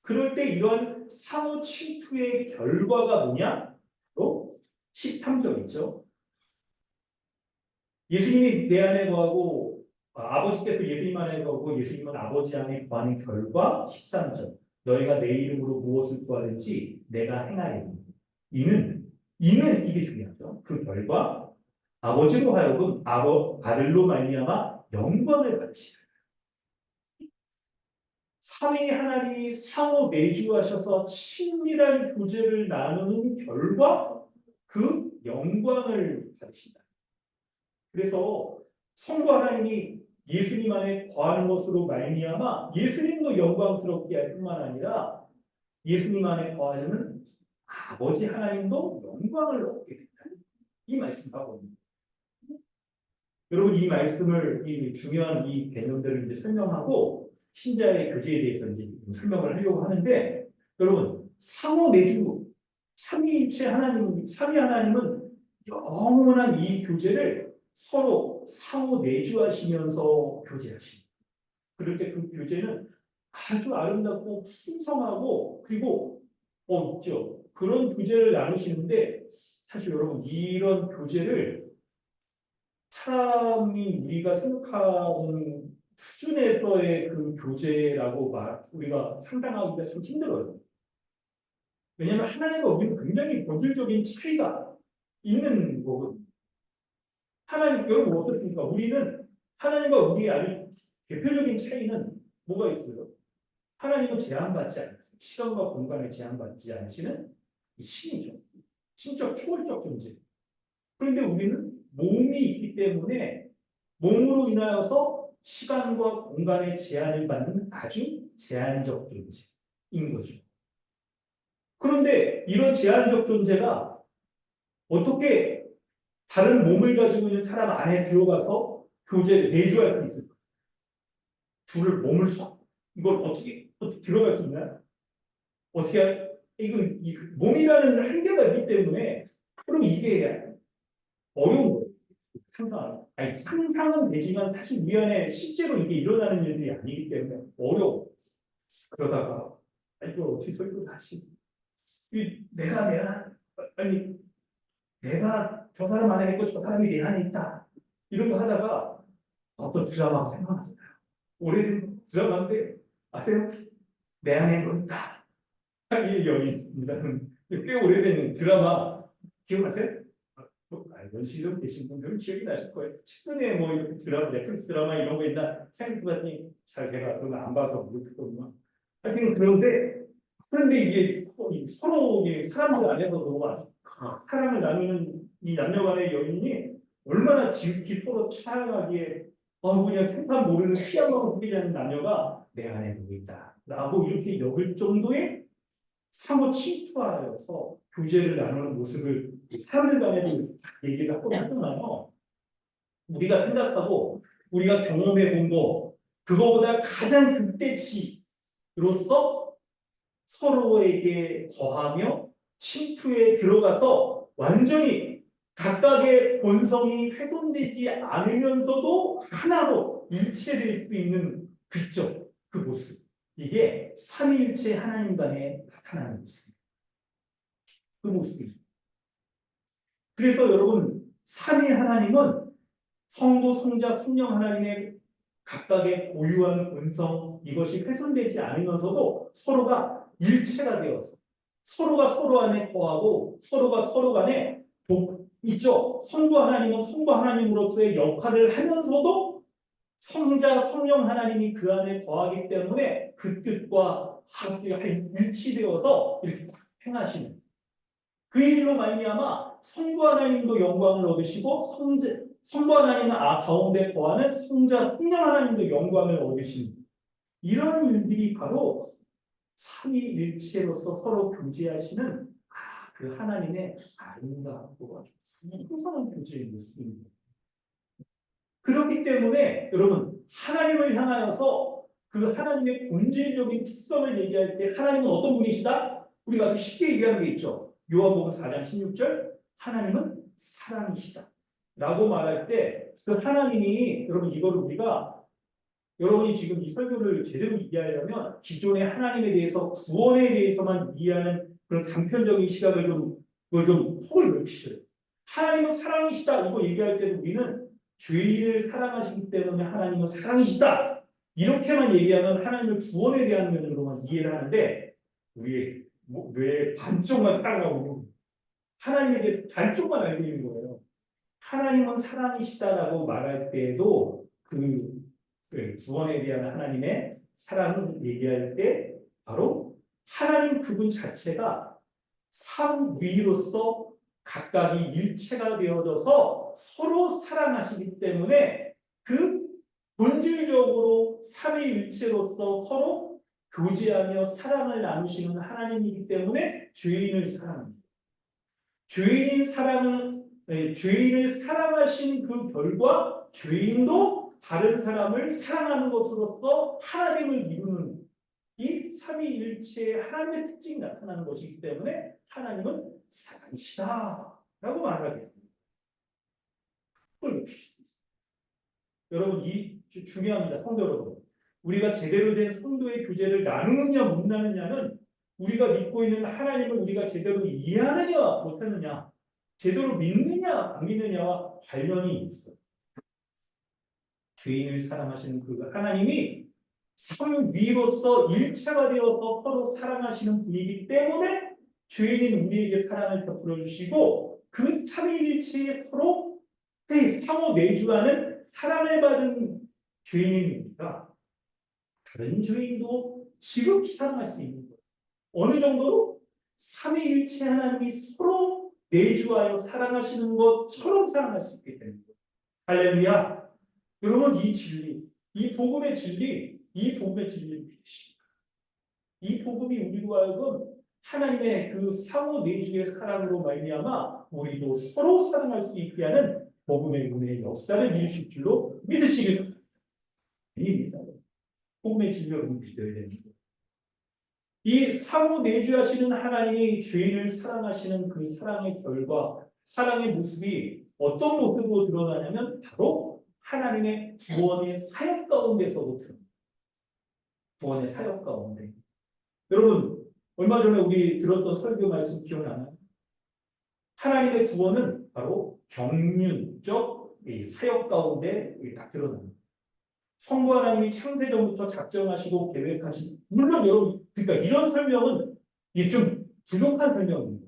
그럴 때 이런 상호 침투의 결과가 뭐냐? 또 13절 있죠. 예수님이 내 안에 거하고 아버지께서 예수님 안에 거하고 예수님은 아버지 안에 거하는 결과 13절. 너희가 내 이름으로 무엇을 구하든지 내가 행하리니. 이는 이게 중요하죠. 그 결과 아버지로 하여금 아들로 말미암아 영광을 받으시라. 삼위 하나님이 상호 내주하셔서 친밀한 교제를 나누는 결과 그 영광을 받으신다. 그래서 성부 하나님이 예수님 안에 거하는 것으로 말미암아 예수님도 영광스럽게 할 뿐만 아니라 예수님 안에 거하려는 아버지 하나님도 영광을 얻게 된다. 이 말씀하고 있습니다. 여러분 이 말씀을 이 중요한 이 개념들을 이제 설명하고 신자의 교제에 대해서 이제 설명을 하려고 하는데 여러분 상호 내주 삼위일체 하나님 삼위 하나님은 영원한 이 교제를 서로 상호 내주하시면서 교제하십니다. 그럴 때 그 교제는 아주 아름답고 풍성하고 그리고 없죠. 그런 교제를 나누시는데 사실 여러분 이런 교제를 사람이 우리가 생각하는 수준에서의 그 교제라고 우리가 상상하기가 좀 힘들어요. 왜냐하면 하나님과 우리는 굉장히 본질적인 차이가 있는 거거든요. 하나님, 여러분 어떻습니까? 우리는 하나님과 우리의 아주 대표적인 차이는 뭐가 있어요? 하나님은 제한받지 않으세요. 시간과 공간에 제한받지 않으시는 이 신이죠. 신적 초월적 존재. 그런데 우리는 몸이 있기 때문에 몸으로 인하여서 시간과 공간의 제한을 받는 아주 제한적 존재인 거죠. 그런데 이런 제한적 존재가 어떻게 다른 몸을 가지고 있는 사람 안에 들어가서 교제를 내주할 수 있을까? 둘을 몸을 써. 이걸 어떻게 들어갈 수 있나요? 어떻게 이건 몸이라는 한계가 있기 때문에 그럼 이게 어려운 거예요. 상상은 되지만 사실 우리 안에 실제로 이게 일어나는 일들이 아니기 때문에 어려워. 그러다가 이걸 어떻게 설득하지? 내가 저 사람 안에 있고 저 사람이 내 안에 있다. 이런 거 하다가 어떤 드라마가 생각났어요. 오래된 드라마인데 아세요? 내 안에 너 있다. 이 여인입니다. 꽤 오래된 드라마 기억나세요? 연시점 계신 분들은 기억이 나실 거예요. 최근에 뭐 이렇게 드라마, 넷플릭스 드라마 이런 거 있나 생각해봤더니 잘 제가 그런 거안 봐서 모르겠거든요. 하여튼 그런데 이게 서로 사람들 안에서도 사랑을 나누는 이 남녀간의 연인이 얼마나 지극히 서로 차양하기에 그냥 생판 모르는 피아노로 흐리는 남녀가 내 안에 누구 있다 라고 이렇게 여길 정도의 상호 침투하여서 교제를 나누는 모습을 사람들 간에도 얘기를 하고 하잖아요. 우리가 생각하고 우리가 경험해 본 거 그거보다 가장 극대치로서 서로에게 거하며 침투에 들어가서 완전히 각각의 본성이 훼손되지 않으면서도 하나로 일체될 수 있는 그 모습. 이게 삼위일체 하나님 간에 나타나는 모습입니다. 그 모습입니다. 그래서 여러분 삼위 하나님은 성부, 성자, 성령 하나님의 각각의 고유한 본성 이것이 훼손되지 않으면서도 서로가 일체가 되어서 서로가 서로 안에 거하고 서로가 서로 간에 있죠. 성부 하나님은 성부 하나님으로서의 역할을 하면서도 성자, 성령 하나님이 그 안에 거하기 때문에 그 뜻과 일치되어서 이렇게 행하시는 그 일로 말미암아 성부 하나님도 영광을 얻으시고 성부 하나님은 가운데 거하는 성자, 성령 하나님도 영광을 얻으시는 이런 일들이 바로 삼위일체로서 서로 교제하시는 그 하나님의 아름답고 풍성한 교제의 모습입니다. 그렇기 때문에 여러분 하나님을 향하여서 그 하나님의 본질적인 특성을 얘기할 때 하나님은 어떤 분이시다? 우리가 아주 쉽게 얘기하는 게 있죠. 요한복음 4장 16절 하나님은 사랑이시다 라고 말할 때 그 하나님이 여러분 이거를 우리가 여러분이 지금 이 설교를 제대로 이해하려면 기존의 하나님에 대해서 구원에 대해서만 이해하는 그런 단편적인 시각을 그걸 좀 폭을 넓히셔요. 하나님은 사랑이시다 이거 얘기할 때도 우리는 죄인을 사랑하시기 때문에 하나님은 사랑이시다 이렇게만 얘기하면 하나님을 구원에 대한 면으로만 이해를 하는데 우리의 뇌 반쪽만 따라가고 하나님에 대해서 반쪽만 알고 있는 거예요. 하나님은 사랑이시다라고 말할 때에도 그 구원에 대한 하나님의 사랑을 얘기할 때 바로 하나님 그분 자체가 삼위로서 각각이 일체가 되어져서 서로 사랑하시기 때문에 그 본질적으로 삼위일체로서 서로 교제하며 사랑을 나누시는 하나님이기 때문에 죄인을 사랑합니다. 죄인을 사랑하신 그 결과 죄인도 다른 사람을 사랑하는 것으로서 하나님을 이루는 이 삼위일체의 하나님의 특징이 나타나는 것이기 때문에 하나님은 사랑이시다라고 말하게 됩니다. 여러분 이 중요합니다. 성도 여러분. 우리가 제대로 된 성도의 교제를 나누느냐 못 나누냐는 우리가 믿고 있는 하나님을 우리가 제대로 이해하느냐 못하느냐 제대로 믿느냐 안 믿느냐와 관련이 있어요. 죄인을 사랑하시는 그 하나님이 삼위로서 일체가 되어서 서로 사랑하시는 분이기 때문에 죄인인 우리에게 사랑을 베풀어 주시고 그 삼위일체에 서로 상호 내주하는 사랑을 받은 죄인인 우리가 다른 죄인도 지극히 사랑할 수 있는 거예요. 어느 정도로 삼위일체 하나님이 서로 내주하여 사랑하시는 것처럼 사랑할 수 있게 되는 거예요. 할렐루야. 여러분 이 진리, 이 복음의 진리를 믿으십니까? 이 복음이 우리로 하여금 하나님의 그 상호 내주의 사랑으로 말미암아 우리도 서로 사랑할 수 있게 하는 복음의 은혜의 역사를 이루실 줄로 믿으시길 바랍니다. 복음의 진리를 믿어야 됩니다. 이 상호 내주하시는 하나님이 죄인을 사랑하시는 그 사랑의 결과, 사랑의 모습이 어떤 모습으로 드러나냐면 바로 하나님의 구원의 사역 가운데서도 드러납니다. 구원의 사역 가운데. 여러분, 얼마 전에 우리 들었던 설교 말씀 기억나나요? 하나님의 구원은 바로 경륜적 사역 가운데 딱 드러납니다. 성부 하나님이 창세전부터 작정하시고 계획하신 물론 여러분 그러니까 이런 설명은 이게 좀 부족한 설명입니다.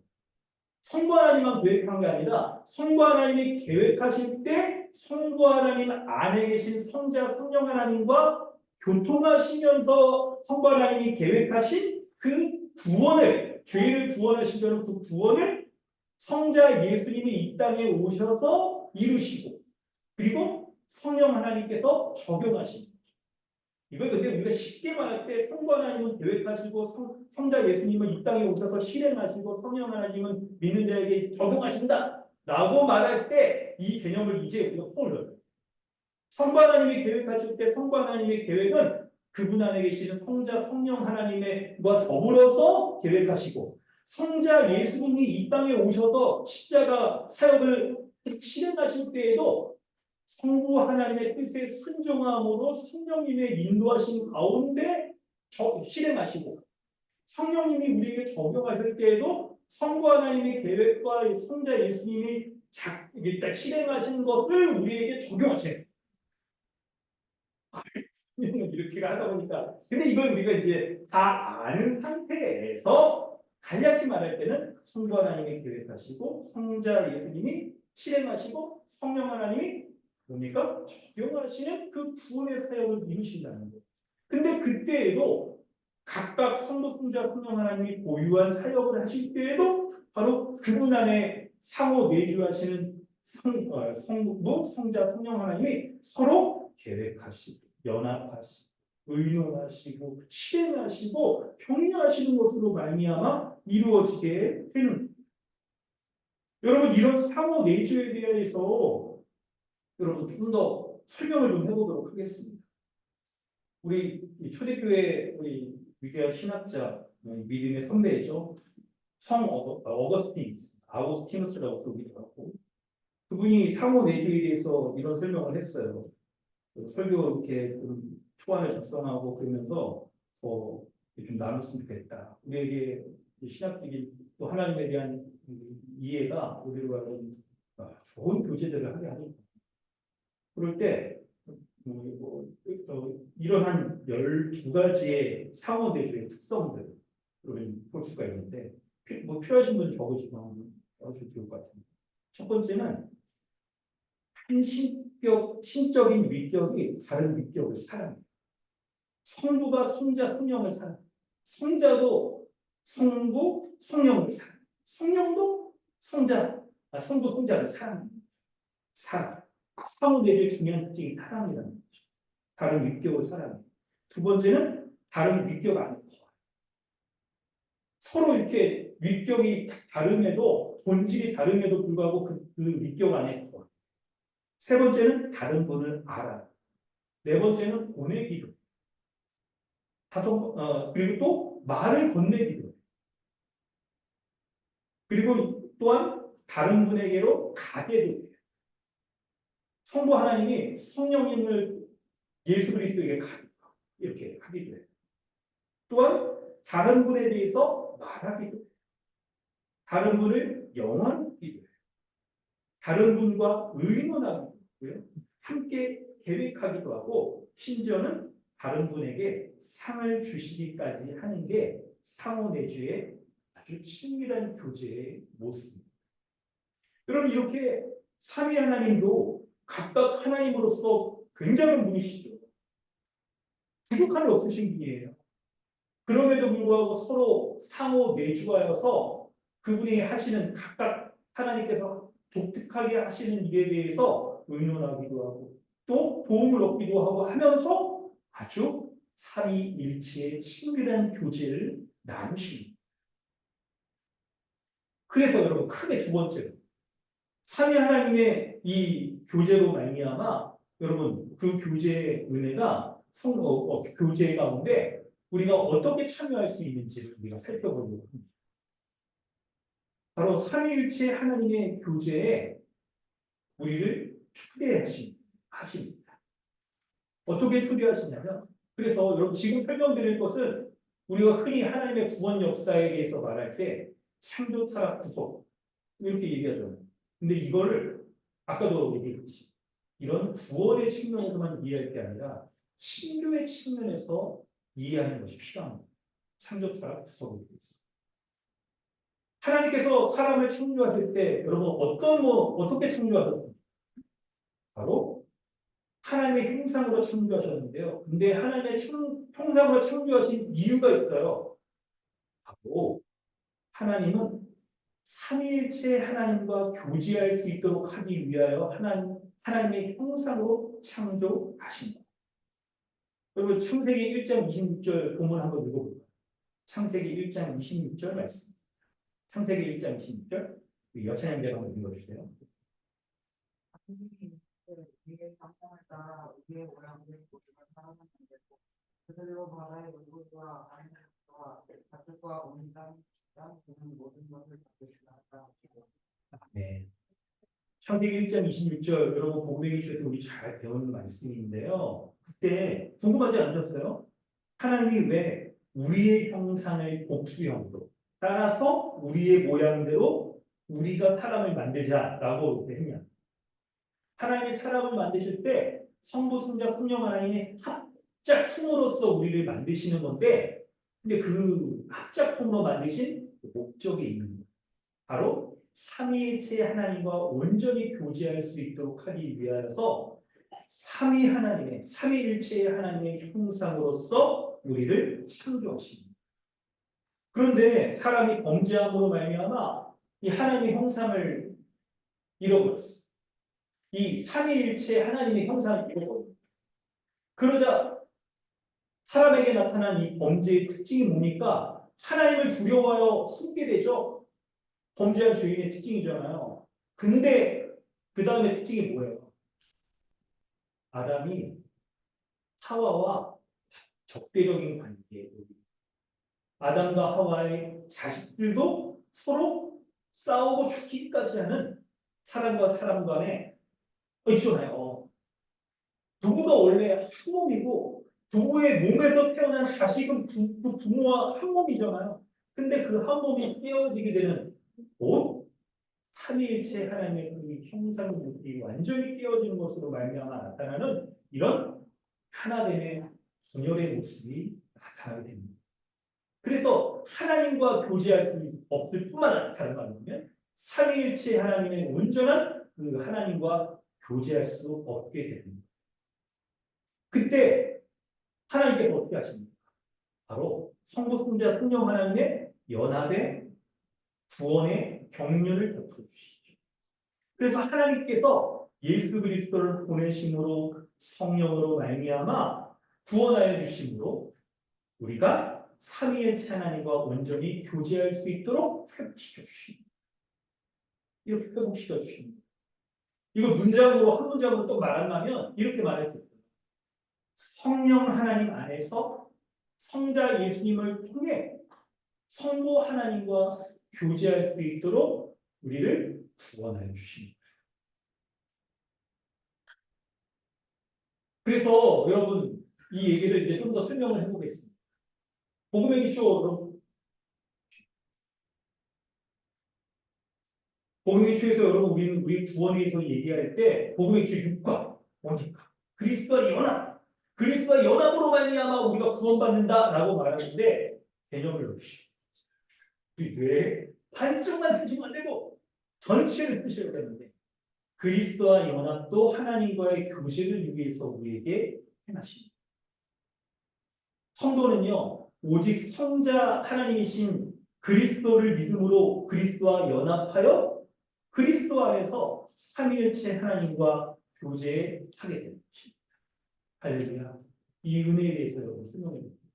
성부 하나님만 계획한 게 아니라 성부 하나님이 계획하실 때 성부 하나님 안에 계신 성자 성령 하나님과 교통하시면서 성부 하나님이 계획하신 그 구원을 죄를 구원하시려는 그 구원을 성자 예수님이 이 땅에 오셔서 이루시고 그리고 성령 하나님께서 적용하신 거죠. 이걸 근데 우리가 쉽게 말할 때 성부 하나님은 계획하시고 성자 예수님은 이 땅에 오셔서 실행하시고 성령 하나님은 믿는 자에게 적용하신다 라고 말할 때 이 개념을 이제 우리가 포함을 성부 하나님이 계획하실 때 성부 하나님의 계획은 그분 안에 계시는 성자 성령 하나님과 더불어서 계획하시고 성자 예수님이 이 땅에 오셔서 십자가 사역을 실행하실 때에도 성부 하나님의 뜻에 순종함으로 성령님의 인도하신 가운데 실행하시고 성령님이 우리에게 적용하실 때에도 성부 하나님의 계획과 성자 예수님이 실행하신 것을 우리에게 적용하세요. 이렇게 하다 보니까 근데 이걸 우리가 이제 다 아는 상태에서 간략히 말할 때는 성부 하나님이 계획하시고 성자 예수님이 실행하시고 성령 하나님이 뭡니까? 적용하시는 그 구원의 사역을 이루신다는 거예요. 근데 그때에도 각각 성부, 성자, 성령 하나님이 고유한 사역을 하실 때에도 바로 그분 안에 상호 내주하시는 성부, 성자, 성령 하나님이 서로 계획하시고 연합하시고 의논하시고 실행하시고 격려하시는 것으로 말미암아 이루어지게 되는 여러분 이런 상호 내주에 대해서 여러분 좀 더 설명을 좀 해보도록 하겠습니다. 우리 이 초대교회 우리 위대한 신학자 믿음의 선배죠. 어거스틴, 아우구스티누스라고 부르기도 하고 그분이 상호 내주에 대해서 이런 설명을 했어요. 설교 이렇게 좀 초안을 작성하고 그러면서 좀 나눴으면 좋겠다. 우리에게 신학적인 또 하나님에 대한 이해가 우리로 하여금 좋은 교제들을 하게 하는 그럴 때 이러한 12가지의 상호 내주의 특성들을 볼 수가 있는데 필요하신 분은 적으시면 좋을 것 같습니다. 첫 번째는 한 신적인 위격이 다른 위격을 사랑해요. 성부가 성자, 성령을 사랑해요. 성자도 성부, 성령을 사랑해요. 성령도 성부, 성자를 사랑해요. 사랑. 상호 내주의 중요한 특징이 사랑이라는 거죠. 다른 위격을 사랑해요. 두 번째는 다른 위격 안에 거해요. 서로 이렇게 위격이 다름에도 본질이 다름에도 불구하고 그 위격 안에 거해요. 세 번째는 다른 분을 알아요. 네 번째는 보내기도. 그리고 또 말을 건네기도 해요. 그리고 또한 다른 분에게로 가게도 돼요. 성부 하나님이 성령님을 예수 그리스도에게 가기도 하고 이렇게 하기도 해요. 또한 다른 분에 대해서 말하기도 해요. 다른 분을 영원하기도 해요. 다른 분과 의논하기도 하고요. 함께 계획하기도 하고 심지어는 다른 분에게 상을 주시기까지 하는 게 상호내주의 아주 친밀한 교제의 모습입니다. 여러분 이렇게 삼위 하나님도 각각 하나님으로서 굉장한 분이시죠. 부족함이 없으신 분이에요. 그럼에도 불구하고 서로 상호내주하여서 그분이 하시는 각각 하나님께서 독특하게 하시는 일에 대해서 의논하기도 하고 또 도움을 얻기도 하고 하면서 아주 삼위일체의 친밀한 교제를 나누십니다. 그래서 여러분 크게 두 번째로 삼위 하나님의 이 교제로 말미암아 여러분 그 교제의 은혜가 교제 가운데 우리가 어떻게 참여할 수 있는지를 우리가 살펴보려고 합니다. 바로 삼위일체 하나님의 교제에 우리를 초대하십니다. 어떻게 초대하시냐면 그래서 여러분 지금 설명드릴 것은 우리가 흔히 하나님의 구원 역사에 대해서 말할 때 창조, 타락, 구속 이렇게 얘기하잖아요. 근데 이거를 아까도 얘기했듯이 이런 구원의 측면에서만 이해할 게 아니라 신교의 측면에서 이해하는 것이 필요합니다. 창조, 타락, 구속에 대해서. 하나님께서 사람을 창조하실 때 여러분 어떻게 창조하셨습니까? 바로 하나님의 형상으로 창조하셨는데요. 근데 하나님의 형상으로 창조하신 이유가 있어요. 바로 하나님은 삼위일체 하나님과 교제할 수 있도록 하기 위하여 하나님의 형상으로 창조하신 것. 여러분 창세기 1장 26절 본문 한번 읽어볼까요? 창세기 1장 26절 말씀. 창세기 1장 26절 여찬양대가 한번 읽어주세요. 우리의 상상을 따라 우리의 모양을 보시면 사람은 안 되고 그들로 바다의 얼굴과 하늘과 가축과 온 땅 그는 모든 것을 바꾸시라 하시고. 네. 창세기 1장 26절 여러분 복음의 기초에서 우리 잘 배우는 말씀인데요. 그때 궁금하지 않으셨어요? 하나님이 왜 우리의 형상을 복수형으로 따라서 우리의 모양대로 우리가 사람을 만들자라고 이렇게 했냐? 하나님이 사람을 만드실 때 성부, 성자, 성령 하나님이 합작품으로서 우리를 만드시는 건데 근데 그 합작품으로 만드신 목적이 있는 거예요. 바로 삼위일체 하나님과 온전히 교제할 수 있도록 하기 위하여서 삼위일체의 하나님의 형상으로서 우리를 창조하십니다. 그런데 사람이 범죄함으로 말미암아 이 하나님의 형상을 잃어버렸어요. 이 삼위일체 하나님의 형상을 잃어버립니다. 그러자 사람에게 나타난 이 범죄의 특징이 뭡니까? 하나님을 두려워하여 숨게 되죠. 범죄한 죄인의 특징이잖아요. 근데 그 다음에 특징이 뭐예요? 아담이 하와와 적대적인 관계에 아담과 하와의 자식들도 서로 싸우고 죽기까지 하는 사람과 사람 간의 있잖아요. 부부가 원래 한 몸이고 부부의 몸에서 태어난 자식은 그 부모와 한 몸이잖아요. 근데 그 한 몸이 깨어지게 되는 곧 삼위일체 하나님의 그 형상이 완전히 깨어지는 것으로 말미암아 나타나는 이런 하나됨의 분열의 모습이 나타나게 됩니다. 그래서 하나님과 교제할 수 없을 뿐만 아니라 다른 말로 하면 삼위일체 하나님의 온전한 그 하나님과 교제할 수 없게 됩니다. 그때 하나님께서 어떻게 하십니까? 바로 성부, 성자, 성령 하나님의 연합의 구원의 경륜을 베풀어 주시죠. 그래서 하나님께서 예수 그리스도를 보내심으로 성령으로 말미암아 구원하여 주심으로 우리가 삼위일체 하나님과 온전히 교제할 수 있도록 회복시켜 주십니다. 이렇게 회복시켜 주십니다. 이거 문장으로 한 문장으로 또 말한다면 이렇게 말했었어요. 성령 하나님 안에서 성자 예수님을 통해 성부 하나님과 교제할 수 있도록 우리를 구원하여 주십니다. 그래서 여러분 이 얘기를 이제 좀 더 설명을 해보겠습니다. 복음의 기초 여러분, 복음의 기초에서 여러분 우리는 우리 구원에 대해서 얘기할 때 복음의 기초 6과 뭐니까 그리스도와 연합, 그리스도와 연합으로 말미암아 우리가 구원받는다라고 말하는데 개념을 놓으시오. 우리 뇌에 반쪽만 쓰시면 안 되고 전체를 쓰셔야 되는데 그리스도와 연합도 하나님과의 교제를 위해서 우리에게 행하십니다. 성도는요, 오직 성자 하나님이신 그리스도를 믿음으로 그리스도와 연합하여 그리스도 안에서 삼위일체 하나님과 교제하게 됩니다. 할렐루야. 이 은혜에 대해서 여러분 설명해 드립니다.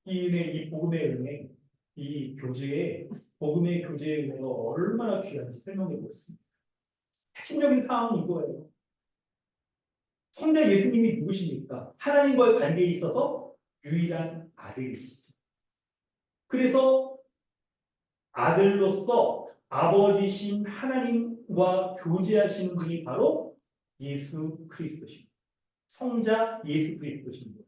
이 은혜, 이 복음의 은혜, 이 교제의 복음의 교제의 은혜가 얼마나 귀한지 설명해 보겠습니다. 핵심적인 사항은 이거예요. 성자 예수님이 누구십니까? 하나님과의 관계에 있어서 유일한 아들이시죠. 그래서 아들로서 아버지신 하나님과 교제하시는 분이 바로 예수 그리스도십니다. 성자 예수 그리스도십니다.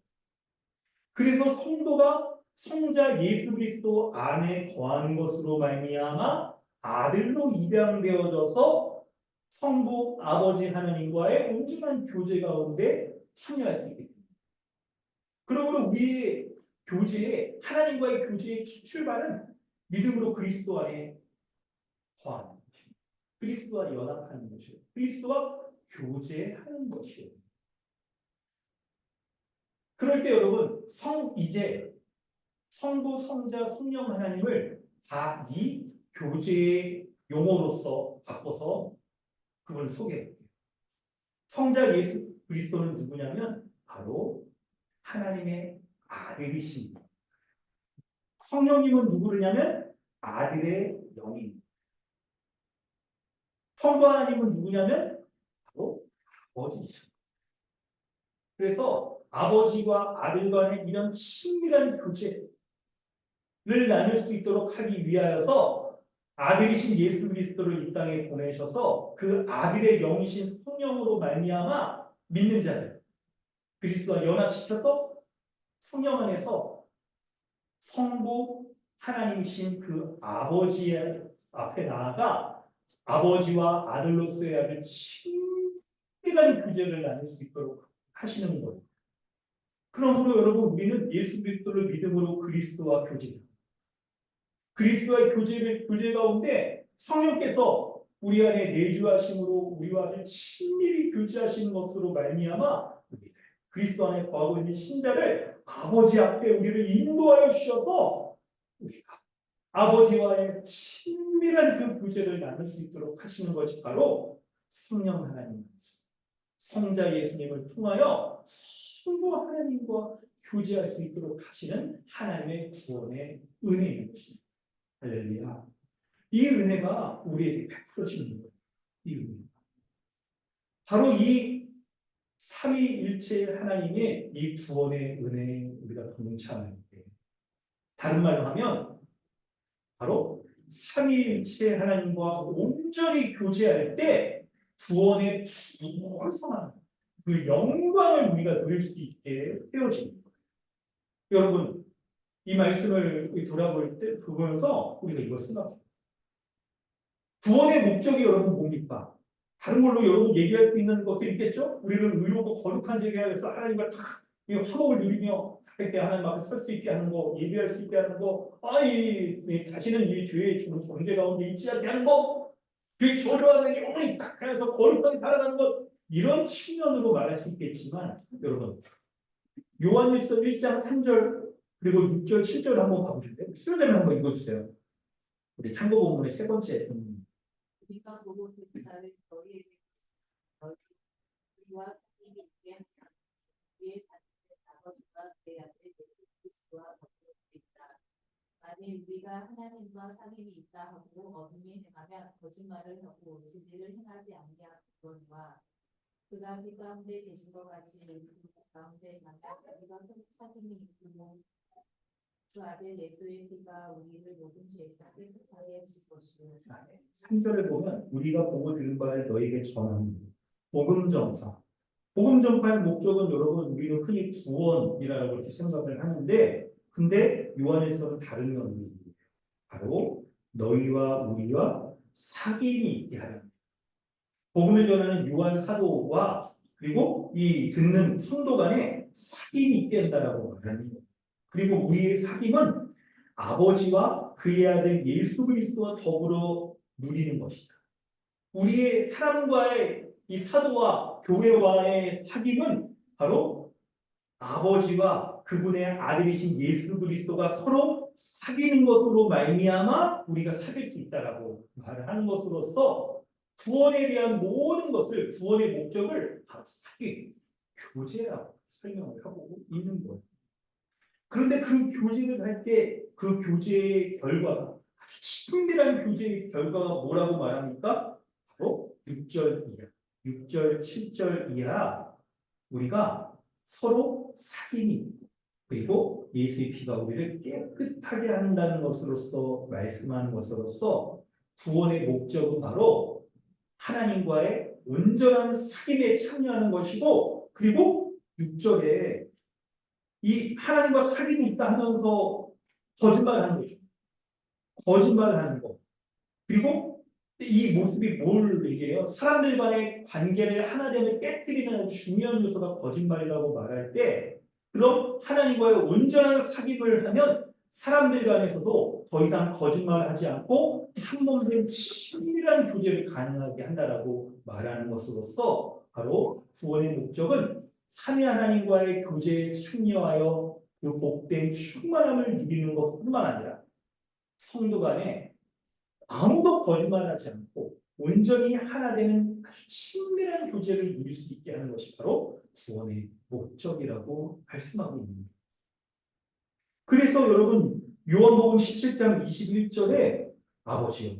그래서 성도가 성자 예수 그리스도 안에 거하는 것으로 말미암아 아들로 입양되어져서 성부 아버지 하나님과의 온전한 교제 가운데 참여할 수 있게 됩니다. 그러므로 우리의 교제에 하나님과의 교제의 출발은 믿음으로 그리스도 안에 거하는 것입니다. 그리스도와 연합하는 것이요. 그리스도와 교제하는 것이요. 그럴 때 여러분 이제 성부, 성자, 성령 하나님을 다 이 교제의 용어로서 바꿔서 그걸 소개해볼게요. 성자 예수 그리스도는 누구냐면 바로 하나님의 아들이십니다. 성령님은 누구냐면 아들의 영입니다. 성부 하나님은 누구냐면 바로 아버지이십니다. 그래서 아버지와 아들 간의 이런 친밀한 교제를 나눌 수 있도록 하기 위하여서 아들이신 예수 그리스도를 이 땅에 보내셔서 그 아들의 영이신 성령으로 말미암아 믿는 자들 그리스도와 연합시켜서 성령 안에서 성부 하나님이신 그 아버지의 앞에 나아가 아버지와 아들로서의 아주 친밀한 교제를 나눌 수 있도록 하시는 거예요. 그러므로 여러분 우리는 예수 그리스도를 믿음으로 그리스도와 교제합니다. 그리스도와의 교제 가운데 성령께서 우리 안에 내주하심으로 우리와 아주 친밀히 교제하시는 것으로 말미암아 그리스도 안에 거하고 있는 신자를 아버지 앞에 우리를 인도하여 주셔서 우리가 아버지와의 친밀한 그 교제를 나눌 수 있도록 하시는 것이 바로 성령 하나님, 성자 예수님을 통하여 성부 하나님과 교제할 수 있도록 하시는 하나님의 구원의 은혜인 것입니다. 할렐루야. 이 은혜가 우리에게 베풀어지는 거예요. 이 의미. 바로 이 삼위일체 하나님의 이 구원의 은혜에 우리가 동참할 때, 다른 말로 하면 바로 삼위일체 하나님과 온전히 교제할 때 구원의 풍성한 그 영광을 우리가 누릴 수 있게 되어집니다. 여러분, 이 말씀을 돌아볼 때 보면서 우리가 이걸 생각합니다. 구원의 목적이 여러분 뭡니까? 다른 걸로 여러분 얘기할 수 있는 것들이 있겠죠? 우리는 의롭고 거룩한 자에게 해서 하나님과 다 화목을 누리며 이렇게 하나님 앞에 설 수 있게 하는 거, 예배할 수 있게 하는 거, 다시는 이 죄의 존재 가운데 있지 않게 하는 거, 그 저주하는 영혼이 딱 해서 거룩하게 살아가는 것, 이런 측면으로 말할 수 있겠지만, 여러분, 요한일서 1장 3절 그리고 6절, 7절 한번 봐보실래요? 수요대로 한번 읽어주세요. 우리 참고 본문의 세 번째. 우리가 보고 그 자를 너희에게 우리와 사귐이 있게 하지 않고 우리의 자녀의 아버지와 내 아들 예수 그리스도와 더불어 있다. 만일 우리가 하나님과 사귐이 있다 하고 어둠에 행하면 거짓말을 하고 진리를 행하지 아니하거니와 그가 빛 가운데 계신 것 같이 우리도 빛 가운데 행하면 우리가 서로 사귐이 있고 그 아들 예수의 피가 우리를 모든 죄에서 깨끗하게 하실 것이요. 3절을 보면 우리가 보고 들은 바를 너에게 전합니다. 복음 전파. 복음 전파의 목적은 여러분 우리는 흔히 구원이라고 이렇게 생각을 하는데, 근데 요한일서는 다른 면이 바로 너희와 우리와 사귐이 있게 하는. 복음을 전하는 요한 사도와 그리고 이 듣는 성도 간에 사귐이 있게 한다라고 말하는 거예요. 그리고 우리의 사귐은 아버지와 그의 아들 예수 그리스도와 더불어 누리는 것이다. 우리의 사람과의 이 사도와 교회와의 사귐은 바로 아버지와 그분의 아들이신 예수 그리스도가 서로 사귀는 것으로 말미암아 우리가 사귈 수 있다라고 말을 하는 것으로서 구원에 대한 모든 것을, 구원의 목적을 바로 사귐, 교제라고 설명을 하고 있는 거예요. 그런데 그 교제를 할 때 그 교제의 결과가, 아주 친밀한 교제의 결과가 뭐라고 말합니까? 바로 6절 이하, 6절, 7절 이하 우리가 서로 사귐이, 그리고 예수의 피가 우리를 깨끗하게 한다는 것으로서 말씀하는 것으로서 구원의 목적은 바로 하나님과의 온전한 사귐에 참여하는 것이고, 그리고 6절에 이 하나님과 사귐이 있다 하면서 거짓말을 하는 거죠. 거짓말을 하는 거. 그리고 이 모습이 뭘 얘기해요? 사람들 간의 관계를 하나됨을 깨뜨리는 아주 중요한 요소가 거짓말이라고 말할 때, 그럼 하나님과의 온전한 사귐을 하면 사람들 간에서도 더 이상 거짓말을 하지 않고 한 몸된 친밀한 교제를 가능하게 한다라고 말하는 것으로서 바로 구원의 목적은 삼위 하나님과의 교제에 참여하여 그 복된 충만함을 누리는 것뿐만 아니라 성도 간에 아무도 거짓말하지 않고 온전히 하나 되는 아주 친밀한 교제를 누릴 수 있게 하는 것이 바로 구원의 목적이라고 말씀하고 있습니다. 그래서 여러분 요한복음 17장 21절에 아버지요,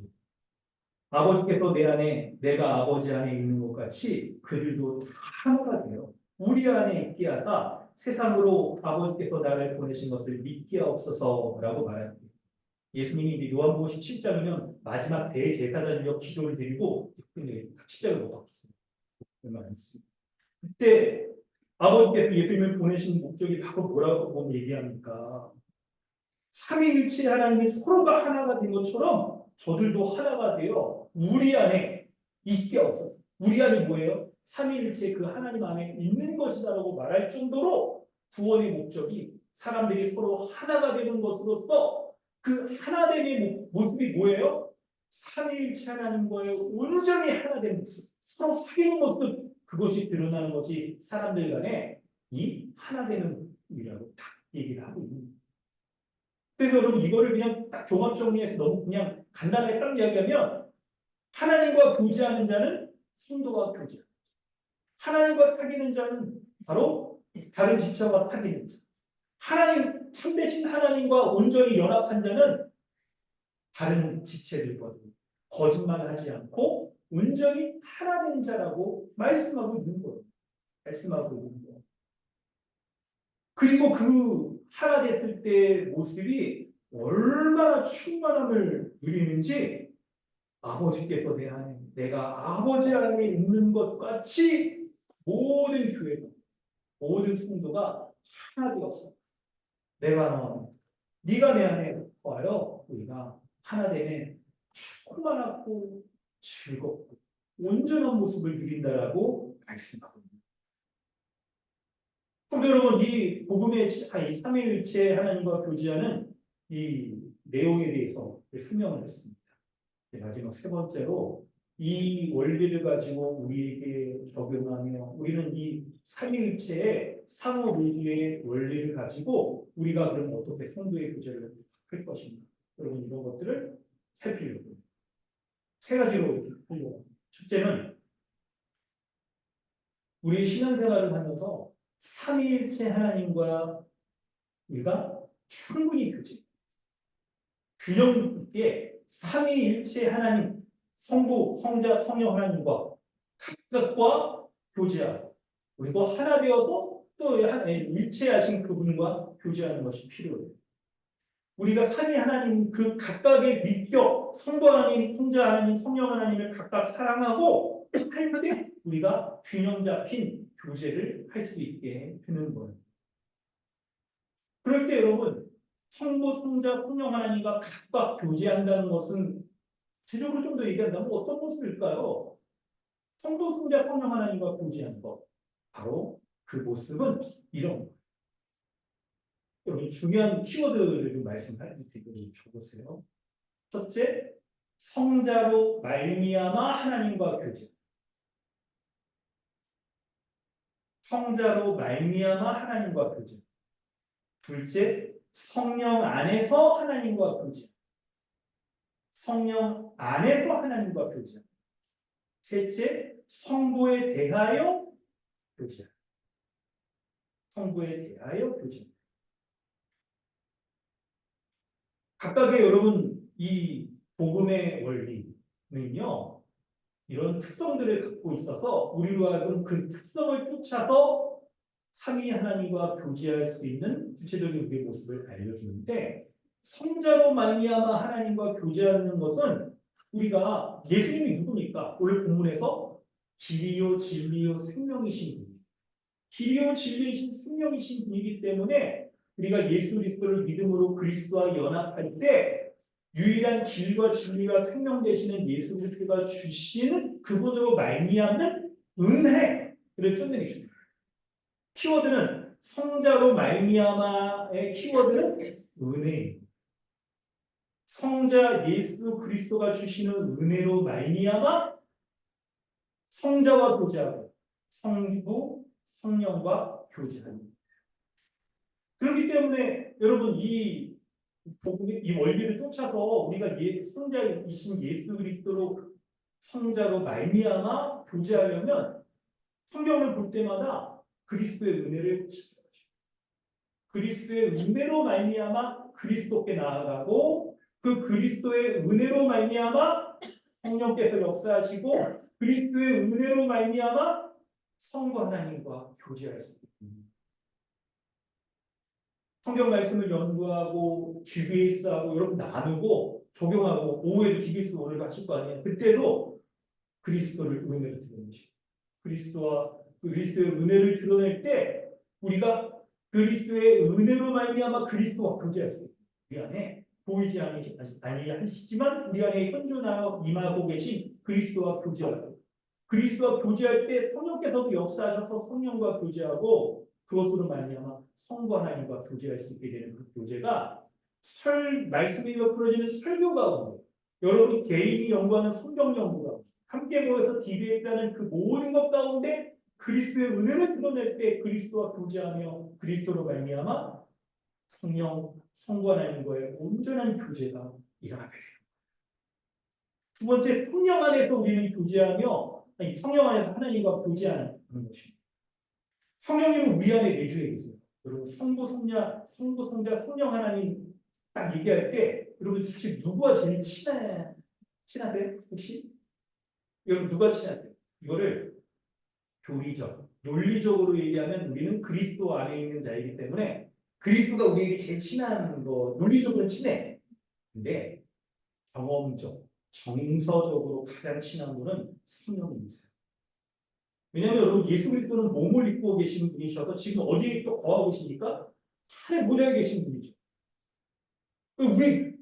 아버지께서 내 안에 내가 아버지 안에 있는 것 같이 그들도 다 하나가 되어 우리 안에 있게 하사 세상으로 아버지께서 나를 보내신 것을 믿게 하옵소서라고 말합니다. 예수님이 이제 요한복음 17장이면 마지막 대제사장이요 기도를 드리고 17장을 못 받겠습니다. 얼마 안 있습니다. 그때 아버지께서 예수님을 보내신 목적이 바로 뭐라고 얘기합니까? 삼위일체 하나님이 서로가 하나가 된 것처럼 저들도 하나가 되어 우리 안에 있게 없어서, 우리 안에 뭐예요? 삼위일체 그 하나님 안에 있는 것이다라고 말할 정도로 구원의 목적이 사람들이 서로 하나가 되는 것으로서 그 하나됨의 모습이 뭐예요? 삼위일체 하나님과의 온전히 하나된 모습, 서로 사귀는 모습, 그것이 드러나는 것이 사람들 간에 이 하나되는 이라고 딱 얘기를 하고 있는 거예요. 그래서 여러분 이거를 그냥 딱 종합 정리해서 너무 그냥 간단하게 딱 이야기하면 하나님과 교제하는 자는 성도와 교제, 하나님과 사귀는 자는 바로 다른 지체와 사귀는 자, 하나님 참되신 하나님과 온전히 연합한 자는 다른 지체들과도 거짓말을 하지 않고 온전히 하나 된 자라고 말씀하고 있는 거예요. 말씀하고 있는 거예요. 그리고 그 하나 됐을 때 모습이 얼마나 충만함을 누리는지 아버지께서 내 안에, 내가 아버지 안에 있는 것 같이 모든 교회가, 모든 성도가 하나 되었어. 네가 내 안에 거하여 우리가 하나 되면 충만하고 즐겁고 온전한 모습을 누린다라고 말씀하고 있습니다. 그럼 여러분, 이 복음의 이 삼위일체 하나님과 교제하는 이 내용에 대해서 설명을 했습니다. 마지막 세 번째로 이 원리를 가지고 우리에게 적용하며 우리는 이 삼위일체의 상호노주의 원리를 가지고 우리가 그럼 어떻게 성도의 교제를 할 것인가. 여러분, 이런 것들을 살피려고 세 가지로 이렇게 하려고 합니다. 첫째는 우리 신앙생활을 하면서 삼위일체 하나님과 우리가 충분히 균형 있게 삼위일체 하나님, 성부, 성자, 성령 하나님과 각각과 교제하고 그리고 하나 되어서 또 일체하신 그분과 교제하는 것이 필요해요. 우리가 삼위 하나님 그 각각의 위격, 성부 하나님, 성자 하나님, 성령 하나님을 각각 사랑하고 할 때 우리가 균형 잡힌 교제를 할 수 있게 되는 거예요. 그럴 때 여러분, 성부, 성자, 성령 하나님과 각각 교제한다는 것은 구체적으로 좀 더 얘기한다면 어떤 모습일까요? 성부, 성자, 성령 하나님과 교제하는 것. 바로 그 모습은 이런 거예요. 여러분, 중요한 키워드를 좀 말씀할 때 적으세요. 첫째, 성자로 말미암아 하나님과 교제. 성자로 말미암아 하나님과 교제. 둘째, 성령 안에서 하나님과 교제. 성령 안에서 하나님과 교제. 셋째, 성부에 대하여 교제. 성부에 대하여 교제. 각각의 여러분 이 복음의 원리는요 이런 특성들을 갖고 있어서 우리로 하여금 그 특성을 쫓아서 삼위 하나님과 교제할 수 있는 구체적인 우리의 모습을 알려주는데 성자로 말미암아 하나님과 교제하는 것은 우리가 예수님이 누굽니까? 오늘 본문에서 길이요 진리요 생명이신 분. 길이요 진리이신 생명이신 분이기 때문에 우리가 예수 그리스도를 믿음으로 그리스도와 연합할 때 유일한 길과 진리가 생명 되시는 예수 그리스도가 주시는 그분으로 말미암는 은혜를 쫓는 키워드는 성자로 말미암아의 키워드는 은혜입니다. 성자 예수 그리스도가 주시는 은혜로 말미암아 성자와 교제하고 성부 성령과 교제합니다. 그렇기 때문에 여러분 이 원리를 쫓아서 우리가 성자이신 예수 그리스도로 성자로 말미암아 교제하려면 성경을 볼 때마다 그리스도의 은혜를 집중하죠. 그리스도의 은혜로 말미암아 그리스도께 나아가고 그 그리스도의 은혜로 말미암아 성령께서 역사하시고 그리스도의 은혜로 말미암아 성부 하나님과 교제할 수 있습니다. 성경 말씀을 연구하고 GBS하고 여러분 나누고 적용하고 오후에도 GBS 오늘 하실 거 아니에요. 그때도 그리스도를 은혜로 드러내시고 그리스도의 은혜를 드러낼 때 우리가 그리스도의 은혜로 말미암아 그리스도와 교제할 수 있습니다. 우리 안에 보이지 아니하시지만 우리 안에 현존하여 임하고 계신 그리스도와 교제하고 그리스도와 교제할 때 성령께서도 역사하셔서 성령과 교제하고 그것으로 말미암아 성부 하나님과 교제할 수 있게 되는 그 교제가 말씀이 풀어지는 설교 가운데 여러분이 개인이 연구하는 성경 연구 가운데 함께 모여서 DBS하는 그 모든 것 가운데 그리스도의 은혜를 드러낼 때 그리스도와 교제하며 그리스도로 말미암아 성령 성부 하나님과의 온전한 교제가 일어나게 됩니다. 두 번째, 성령 안에서 우리는 교제하며 성령 안에서 하나님과 교제하는 것입니다. 성령님은 위 안에 내주에 계세요. 여러분 성부 성자 성령 하나님 딱 얘기할 때 여러분 혹시 누구와 제일 친하세요? 혹시 여러분 누가 친하세요? 이거를 교리적, 논리적으로 얘기하면 우리는 그리스도 안에 있는 자이기 때문에 그리스도가 우리에게 제일 친한 거, 논리적으로는 친해. 근데 경험적, 정서적으로 가장 친한 분은 성령님이세요. 왜냐하면 여러분 예수 그리스도는 몸을 입고 계신 분이셔서 지금 어디에 또 거하고 계십니까? 하늘 보좌에 계신 분이죠. 우리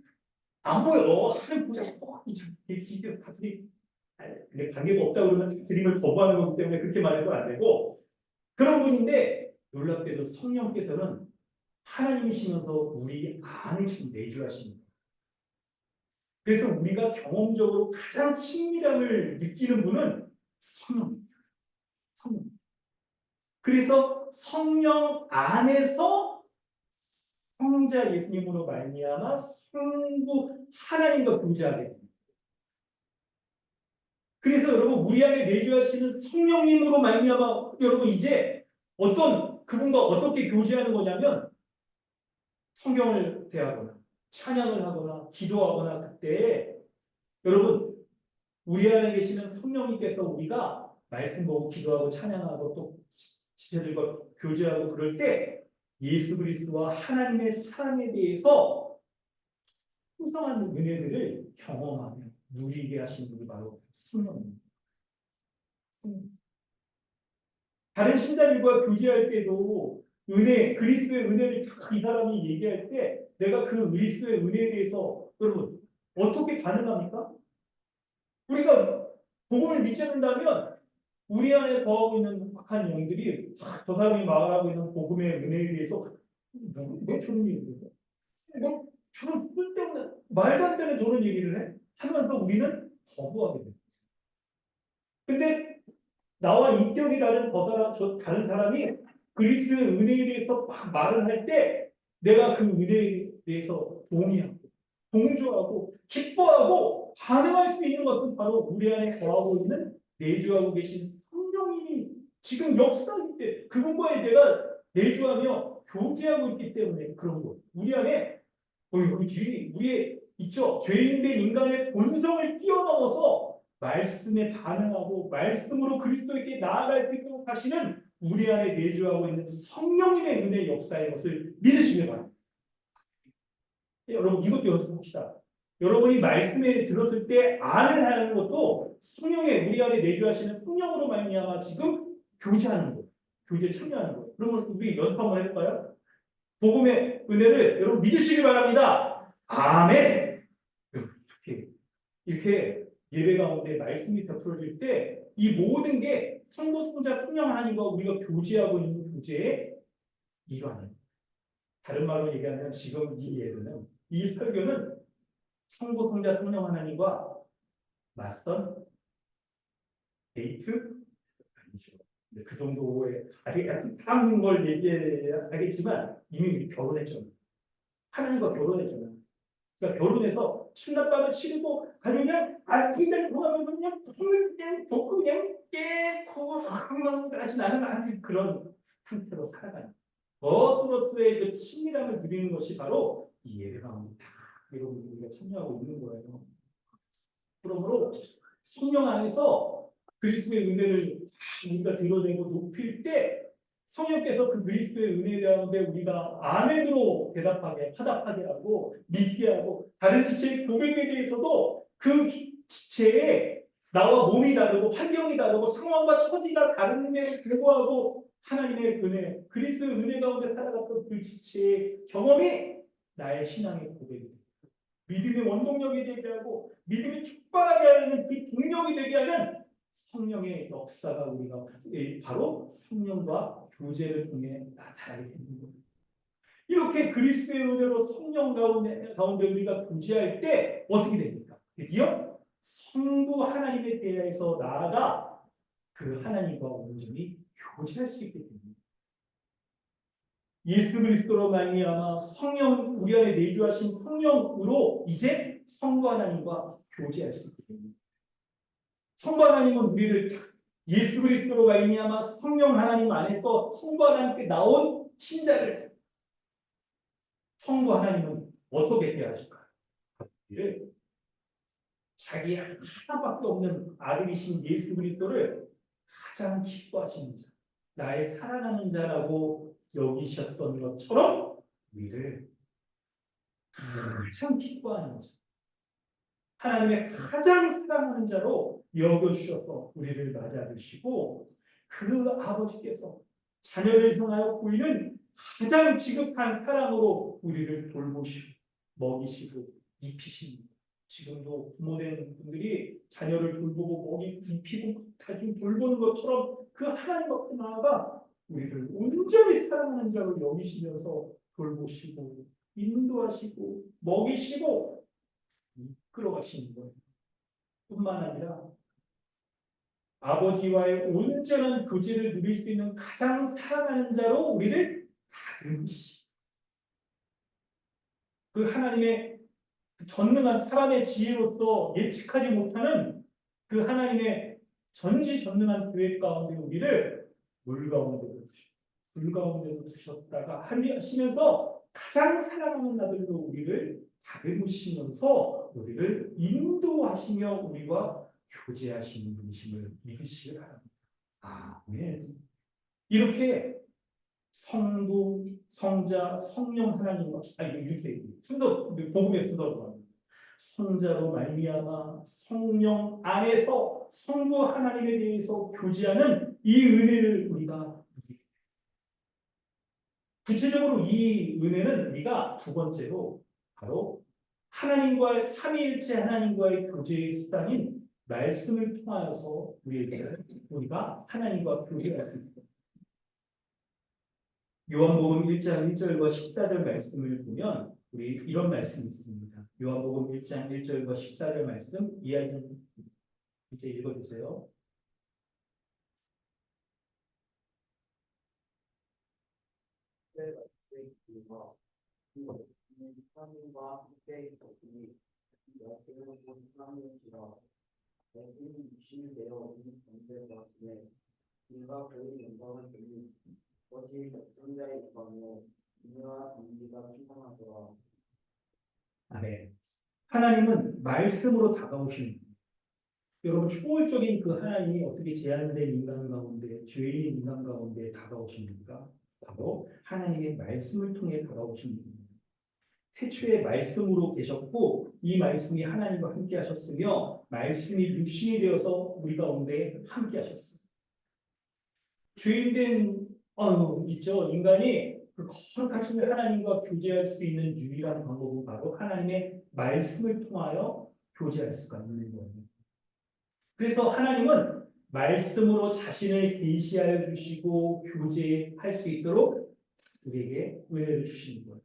안 보여. 하늘 보좌에 꼭 계시게 다스리. 근데 관계가 없다 그러면 다스림을 거부하는 거기 때문에 그렇게 말해도 안 되고 그런 분인데 놀랍게도 성령께서는 하나님이시면서 우리 안에 지금 내주하시는 거예요. 그래서 우리가 경험적으로 가장 친밀함을 느끼는 분은 성령입니다. 성령. 그래서 성령 안에서 성자 예수님으로 말미암아 성부 하나님과 교제하게 됩니다. 그래서 여러분 우리 안에 내주하시는 성령님으로 말미암아 여러분 이제 어떤 그분과 어떻게 교제하는 거냐면 성경을 대하거나 찬양을 하거나 기도하거나 그때 여러분 우리 안에 계시는 성령님께서 우리가 말씀 보고 기도하고 찬양하고 또 지체들과 교제하고 그럴 때 예수 그리스도와 하나님의 사랑에 대해서 풍성한 은혜들을 경험하며 누리게 하신 분이 바로 성령입니다. 다른 신자들과 교제할 때도 은혜, 그리스도의 은혜를 다 이 사람이 얘기할 때 내가 그 그리스도의 은혜에 대해서 여러분 어떻게 반응합니까? 우리가 복음을 믿지 않는다면 우리 안에 거하고 있는 악한 영들이 저 사람이 말하고 있는 복음의 은혜에 대해서 왜 저런 얘기를 해? 뭐 저런 쓸데없는 말도 안 되는 저런 얘기를 해? 하면서 우리는 거부하게 됩니다. 근데 나와 인격이 다른 다른 사람이 그리스도의 은혜에 대해서 막 말을 할 때 내가 그 은혜에 대해서 동의하고 동조하고 기뻐하고 반응할 수 있는 것은 바로 우리 안에 거하고 있는 내주하고 계신 성령님이 지금 역사할 때 그분과의 내가 내주하며 교제하고 있기 때문에 그런 거예요. 우리 안에 우리의 있죠. 죄인된 인간의 본성을 뛰어넘어서 말씀에 반응하고 말씀으로 그리스도에게 나아갈 수 있도록 하시는 우리 안에 내주하고 있는 성령님의 은혜의 역사의 것을 믿으시기 바랍니다. 여러분 이것도 연습합시다. 여러분이 말씀에 들었을 때 안을 하는 것도 성령의 우리 안에 내주하시는 성령으로 말미암아 지금 교제하는 거예요. 교제에 참여하는 거예요. 그러면 우리 연습 한번 해볼까요? 복음의 은혜를 여러분 믿으시기 바랍니다. 아멘. 이렇게 예배 가운데 말씀이 베풀어질 때 이 모든 게 성부, 성자, 성령 하나님과 우리가 교제하고 있는 교제의 일환이에요. 다른 말로 얘기하면 지금 이 예배는 이 설교는 성부, 성자, 성령 하나님과 맞선 데이트 아니죠. 그 정도의 아직 따뜻한 걸 얘기하겠지만 이미 우리 결혼했잖아. 하나님과 결혼했잖아. 그러니까 결혼해서 첫날밤을 치르고 그냥 그냥 통하면서 그냥 좋고 그냥 깨고 다시 나는 아직 그런 상태로 살아가는 것으로서의 그 친밀함을 누리는 것이 바로 이 예배 가운데 다 여러분 우리가 참여하고 있는 거예요. 그러므로 성령 안에서 그리스도의 은혜를 우리가 드러내고 높일 때 성령께서 그 그리스도의 은혜 가운데 우리가 아멘으로 대답하게 화답하게 하고 믿게 하고 다른 지체의 고백에 대해서도 그 지체에 나와 몸이 다르고 환경이 다르고 상황과 처지가 다름에도 불구하고 하나님의 은혜 그리스도의 은혜 가운데 살아갔던 그 지체의 경험이 나의 신앙의 고백이 됩니다. 믿음의 원동력이 되게 하고 믿음이 축발하게 하는 그 동력이 되게 하는 성령의 역사가 우리가 바로 성령과 교제를 통해 나타나게 되는 거예요. 이렇게 그리스도의 은혜로 성령 가운데 우리가 교제할 때 어떻게 됩니까? 드디어 성부 하나님에 대해서 나아가 그 하나님과 온전히 교제할 수 있게 됩니다. 예수 그리스도로 말미암아 성령 우리 안에 내주하신 성령으로 이제 성부 하나님과 교제할 수 있게 됩니다. 성부 하나님은 우리를 예수 그리스도로 말미암아 성령 하나님 안에서 성부 하나님께 나온 신자를 성부 하나님은 어떻게 대하실까요? 우리를 자기 하나밖에 없는 아들이신 예수 그리스도를 가장 기뻐하시는 자, 나의 사랑하는 자라고 여기셨던 것처럼 우리를 가장 기뻐하는 자, 하나님의 가장 사랑하는 자로 여겨주셔서 우리를 맞아주시고 그 아버지께서 자녀를 향하여 보이는 가장 지극한 사랑으로 우리를 돌보시고 먹이시고 입히십니다. 지금도 부모된 분들이 자녀를 돌보고 입히고 다짐 돌보는 것처럼 그 하나님 앞에 나아가 우리를 온전히 사랑하는 자로 여기시면서 돌보시고 인도하시고 먹이시고 이끌어가시는 거예요. 뿐만 아니라 아버지와의 온전한 교제를 누릴 수 있는 가장 사랑하는 자로 우리를 다듬으시. 그 하나님의 그 전능한 사람의 지혜로서 예측하지 못하는 그 하나님의 전지전능한 계획 가운데 우리를 물 가운데도 불 가운데도 두셨다가 하시면서 가장 사랑하는 아들로 우리를 다듬으시면서 우리를 인도하시며 우리와 교제하시는 분이심을 믿으시기 바랍니다. 아멘. 이렇게 성부, 성자, 성령 하나님과 이렇게 복음의 순서로 합니다. 성자로 말미암아 성령 안에서 성부 하나님에 대해서 교제하는 이 은혜를 우리가 구체적으로 이 은혜는 우리가 두 번째로 바로 하나님과의 삼위일체 하나님과의 교제의 수단인 말씀을 통하여서 우리가 하나님과 교제할 수 있습니다. 요한복음 1장 1절과 14절 말씀을 보면 우리 이런 말씀이 있습니다. 요한복음 1장 1절과 14절 말씀 이해하시는 이제 읽어주세요. 하나님과 함께 있었으니 말씀을 본 사람인지라 말씀이 육신이 되어 있는 존재가 되네 그가 그의 영광을 보니 거짓 역전자의 영광으로 인내와 진리가 충만하더라. 아멘. 하나님은 말씀으로 다가오시는 분이에요. 여러분 초월적인 그 하나님이 어떻게 제한된 인간 가운데 죄인인 인간 가운데 다가오십니까? 바로 하나님의 말씀을 통해 다가오신 분입니다. 태초에 말씀으로 계셨고 이 말씀이 하나님과 함께 하셨으며 말씀이 육신이 되어서 우리 가운데 함께 하셨습니다. 죄인된 있죠. 인간이 그 거룩하신 하나님과 교제할 수 있는 유일한 방법은 바로 하나님의 말씀을 통하여 교제할 수가 있는 거예요. 그래서 하나님은 말씀으로 자신을 계시하여 주시고 교제할 수 있도록 우리에게 은혜를 주시는 거예요.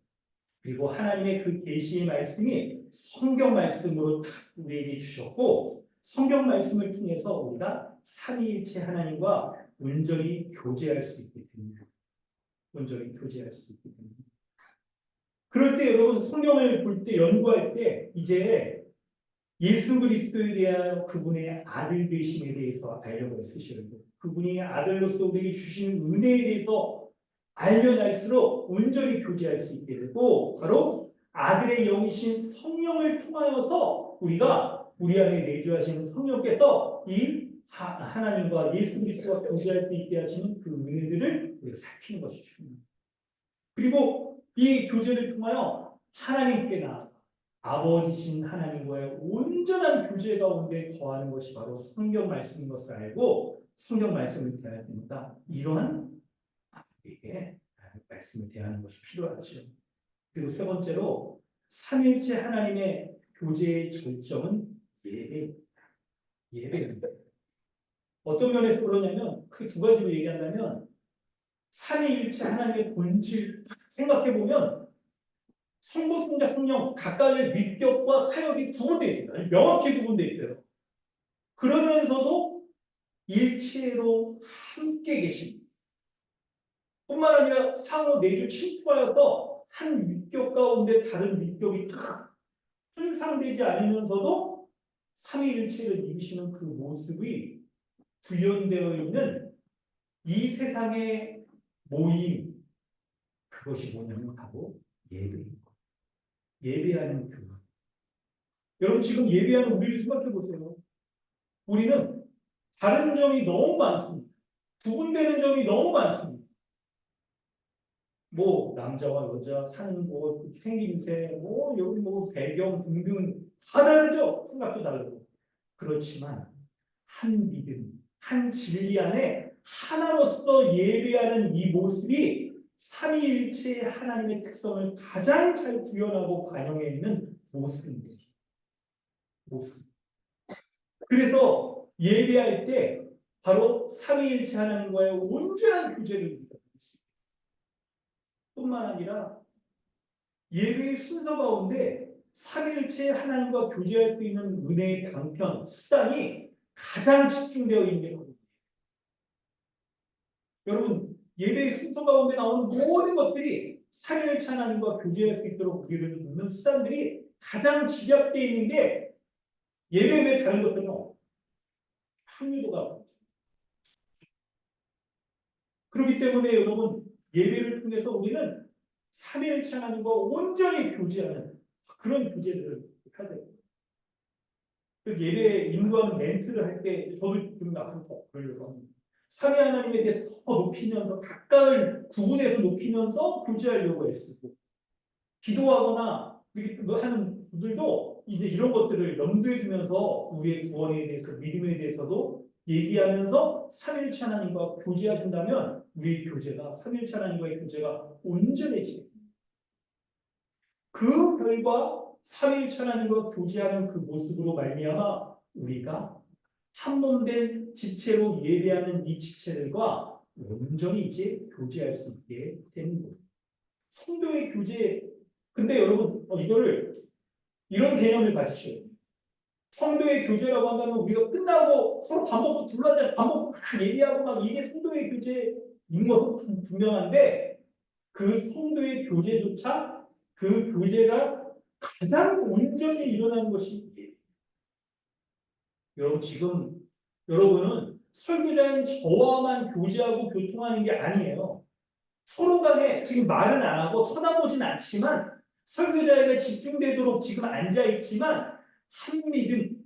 그리고 하나님의 그 계시의 말씀이 성경 말씀으로 우리에게 주셨고 성경 말씀을 통해서 우리가 삼위일체 하나님과 온전히 교제할 수 있게 됩니다. 온전히 교제할 수 있게 됩니다. 그럴 때 여러분 성경을 볼 때 연구할 때 이제 예수 그리스도에 대한 그분의 아들 되심에 대해서 알려고 쓰셔야 돼요. 그분이 아들로서 우리에게 주시는 은혜에 대해서 알면 알수록 온전히 교제할 수 있게 되고 바로 아들의 영이신 성령을 통하여서 우리가 우리 안에 내주하시는 성령께서 이 하나님과 예수 그리스도와 교제할 수 있게 하시는 그 은혜들을 우리가 살피는 것이 중요합니다. 그리고 이 교제를 통하여 하나님께 나아가 아버지신 하나님과의 온전한 교제 가운데 거하는 것이 바로 성경 말씀인 것을 알고 성경 말씀을 대해야 됩니다. 이러한 우리에게 말씀을 대하는 것이 필요하죠. 그리고 세 번째로 삼일체 하나님의 교제의 절정은 예배입니다. 어떤 면에서 그러냐면 그 두 가지로 얘기한다면 삼위일체 하나님의 본질 생각해 보면 성부, 성자, 성령 각각의 위격과 사역이 구분되어 있습니다. 명확히 구분되어 있어요. 그러면서도 일체로 함께 계십니다. 뿐만 아니라 상호 내주 침투하여서 한 위격 가운데 다른 위격이 탁 손상되지 않으면서도 삼위일체를 이루시는 그 모습이 구현되어 있는 이 세상의 모임, 그것이 뭐냐면 바로 예배입니다. 예배하는 교회. 여러분 지금 예배하는 우리를 생각해 보세요. 우리는 다른 점이 너무 많습니다. 구분되는 점이 너무 많습니다. 뭐 남자와 여자 사는 곳, 생김새, 뭐 여기 뭐 배경 등등 다 다르죠. 생각도 다르고. 그렇지만 한 믿음, 한 진리 안에 하나로서 예배하는 이 모습이 삼위일체의 하나님의 특성을 가장 잘 구현하고 반영해 있는 모습입니다. 모습. 그래서 예배할 때 바로 삼위일체 하나님과의 온전한 교제를 우리가 뿐만 아니라 예배의 순서 가운데 삼위일체 하나님과 교제할 수 있는 은혜의 방편, 수단이 가장 집중되어 있는 게 바로 여러분 예배의 순서 가운데 나오는 모든 것들이 삼위일체 하나님과 교제할 수 있도록 우리를 돕는 수단들이 가장 집약되어 있는 게 예배 외에 다른 것들은 합리도가 그렇기 때문에 여러분 예배를 통해서 우리는 삼위일체 하나님과 온전히 교제하는 그런 교제들을 해야 돼요. 예배 인도하는 멘트를 할 때 저도 좀 앞으로 그러려고 합니다. 삼위 하나님에 대해서 더 높이면서 각각을 구분해서 높이면서 교제하려고 애쓰고 기도하거나 이렇게 하는 분들도 이제 이런 것들을 염두에 두면서 우리의 구원에 대해서 믿음에 대해서도 얘기하면서 삼위일체 하나님과 교제하신다면 우리의 교제가 삼위일체 하나님과의 교제가 온전해지게 그 결과 삼위일체 하나님과 교제하는 그 모습으로 말미암아 우리가 한몸된 지체로 예배하는 이 지체들과 온전히 이제 교제할 수 있게 되는 거예요. 성도의 교제. 근데 여러분 이거를 이런 개념을 가지셔야 돼요. 성도의 교제라고 한다면 우리가 끝나고 서로 밥 먹고 둘러앉아 밥 먹고 막 얘기하고 막 이게 성도의 교제인 것은 분명한데 그 성도의 교제조차 그 교제가 가장 온전히 일어나는 것이 여러분 지금 여러분은 설교자인 저와만 교제하고 교통하는 게 아니에요. 서로 간에 지금 말은 안 하고 쳐다보진 않지만 설교자에게 집중되도록 지금 앉아 있지만 한 믿음,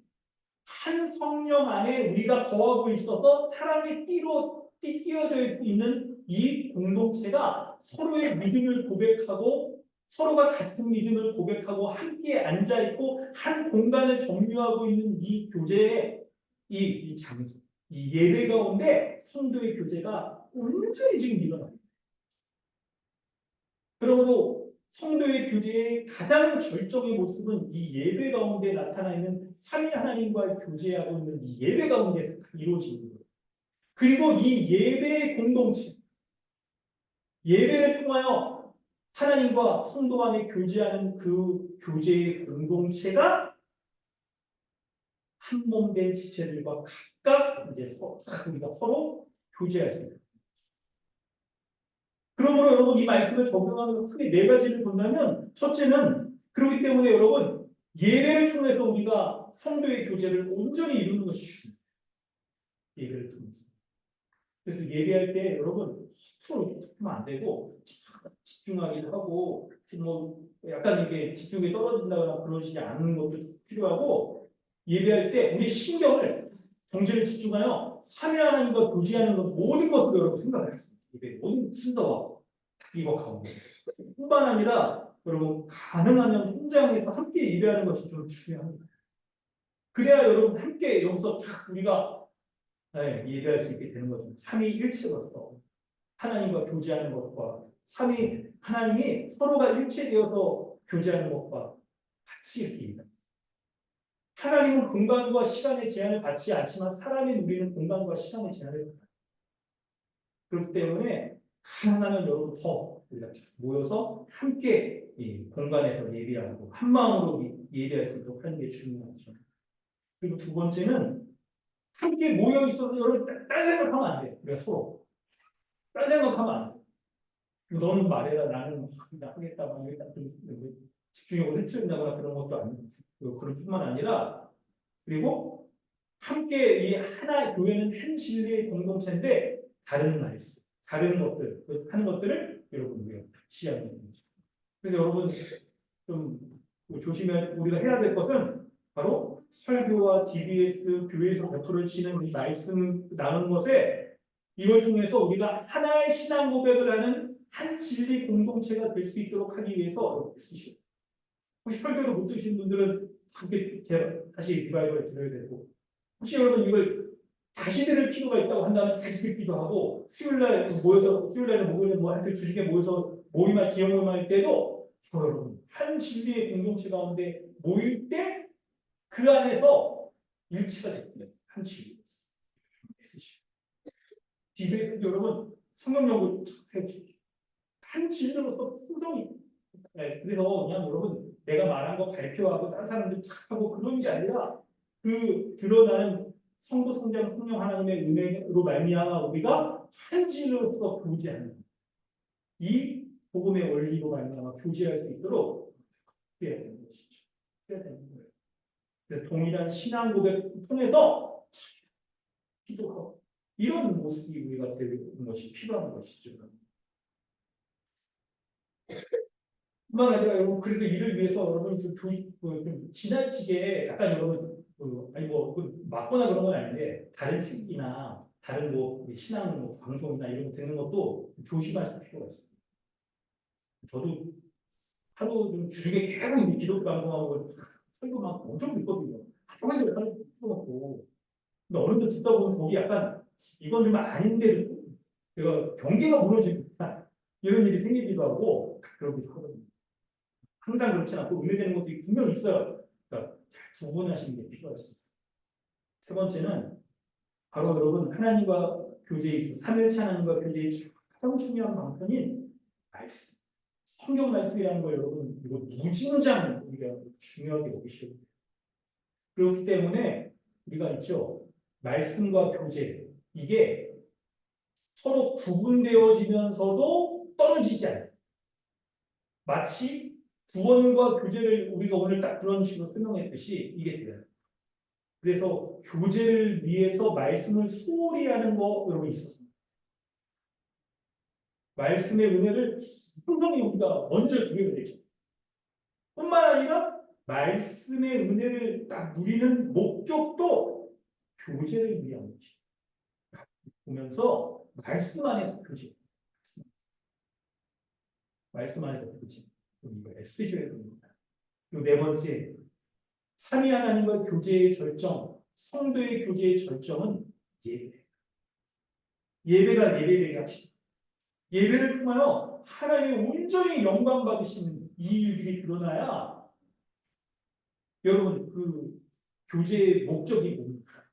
한 성령 안에 우리가 거하고 있어서 사랑의 띠로 띄어져 있는 이 공동체가 서로의 믿음을 고백하고 서로가 같은 믿음을 고백하고 함께 앉아 있고 한 공간을 점유하고 있는 이 교제의 이 장소, 이 예배 가운데 성도의 교제가 온전히 지금 일어납니다. 그러므로 성도의 교제의 가장 절정의 모습은 이 예배 가운데 나타나 있는 삼위 하나님과의 교제하고 있는 이 예배 가운데서 이루어지는 거예요. 그리고 이 예배의 공동체, 예배를 통하여 하나님과 성도 간에 교제하는 그 교제의 공동체가 한 몸 된 지체들과 각각 이제 우리가 서로 교제할 수 있습니다. 그러므로 여러분 이 말씀을 적용하면서 크게 네 가지를 본다면 첫째는 그렇기 때문에 여러분 예배를 통해서 우리가 성도의 교제를 온전히 이루는 것이 중요해요. 예배를 통해서. 그래서 예배할 때 여러분 서로 하면 안 되고 집중하기도 하고 뭐 약간 이게 집중이 떨어진다거나 그러지 않는 것도 필요하고 예배할 때 우리 신경을 정신을 집중하여 삼위 하나님과 교제하는 것 모든 것을 여러분 생각하겠습니다. 예배 모든 순서와 이거 가운데 뿐만 아니라 여러분 가능하면 현장에서 함께 예배하는 것이 좀 중요합니다. 그래야 여러분 함께 여기서 딱 우리가 예배할 수 있게 되는 거죠. 삼위일체로서 하나님과 교제하는 것과 삼위 하나님이 서로가 일체되어서 교제하는 것과 같이 이렇게 하나님은 공간과 시간의 제한을 받지 않지만 사람인 우리는 공간과 시간의 제한을 받아요. 그렇기 때문에 가능하면 여러분 더 우리가 모여서 함께 이 공간에서 예배하고 한 마음으로 예배할 수 있도록 하는 게 중요하죠. 그리고 두 번째는 함께 모여 있어서 여러분 딴 생각하면 안 돼요. 우리가 서로 딴 생각하면 안 돼요. 너는 말해라 나는 하겠다 하겠다 집중력을 흐트린다거나 그런 것도 아니고 그런 뿐만 아니라 그리고 함께 이 하나 교회는 한 진리의 공동체인데 다른 말씀, 다른 것들 하는 것들을 여러분 우리가 같이 하는 거죠. 그래서 여러분 좀 조심해야 우리가 해야 될 것은 바로 설교와 DBS 교회에서 베풀어지는 이 말씀 나누는 것에 이걸 통해서 우리가 하나의 신앙 고백을 하는 한 진리 공동체가 될 수 있도록 하기 위해서 이렇게 쓰시고 혹시 설교를 못 들으신 분들은 그렇게 다시 리바이벌 들어야 되고 혹시 여러분 이걸 다시 들을 필요가 있다고 한다면 다시 듣기도 하고 수요일날 목요일에 뭐 하여튼 주중에 모여서 모임할 기억 모임할 때도 여러분 한 진리의 공동체 가운데 모일 때 그 안에서 일치가 됐고요. 한 진리였어요. 디베이트 여러분 성경 연구 해보십시오. 한 진리로서 풍성이 그래서 그냥 여러분 내가 말한 거 발표하고 다른 사람들 탁 하고 그런 게 아니라 그 드러나는 성도 성장 성령 하나님의 은혜로 말미암아 우리가 한 진리로서 교제하는 이 복음의 원리로 말미암아 교제할 수 있도록 해야 되는 것이죠. 해야 되는 거예요. 그래서 동일한 신앙 고백을 통해서 기도하고 이런 모습이 우리가 되는 것이 필요한 것이죠. 뿐만 아니라 여러분 그래서 이를 위해서 여러분 좀 지나치게 약간 여러분 아니 맞거나 그런 건 아닌데 다른 책이나 다른 신앙 방송이나 이런 거 듣는 것도 조심하실 필요가 있어요. 저도 하루 좀 주중에 계속 이 기독교 방송하고 설교 막 엄청 듣거든요. 하루만 좀 하루 듣고 근데 어른들 듣다 보면 거기 약간 이건 좀 아닌데 제가 경계가 무너지니까 이런 일이 생기기도 하고 그러기도 하거든요. 항상 그렇지 않고 은혜되는 것들이 분명히 있어요. 그러니까 잘 구분하시는 게 필요할 수 있어요. 세 번째는 바로 여러분 하나님과 교제에 있어 삼일체 하나님과 교제의 가장 중요한 방편인 말씀. 성경 말씀이라는 걸 여러분 이거 무진장 우리가 중요하게 여기셔야 돼요. 그렇기 때문에 우리가 있죠. 말씀과 교제 이게 서로 구분되어지면서도 떨어지지 않아요. 마치 구원과 교제를 우리가 오늘 딱 그런 식으로 설명했듯이 이게 돼요. 그래서 교제를 위해서 말씀을 소홀히 하는 거 여러분 있었습니다. 말씀의 은혜를 분명히 우리가 먼저 누리게 되죠. 뿐만 아니라 말씀의 은혜를 딱 누리는 목적도 교제를 위한 것이죠. 보면서 말씀 안에서 교제. 말씀 안에서 교제. 이거 애쓰셔야 됩니다. 그리고 네 번째, 삼위 하나님과 교제의 절정, 성도의 교제의 절정은 예배. 예배가 예배되게 하시다. 예배를 통하여 하나님의 온전히 영광 받으시는 이 일들이 드러나야 여러분 그 교제의 목적이 뭡니까?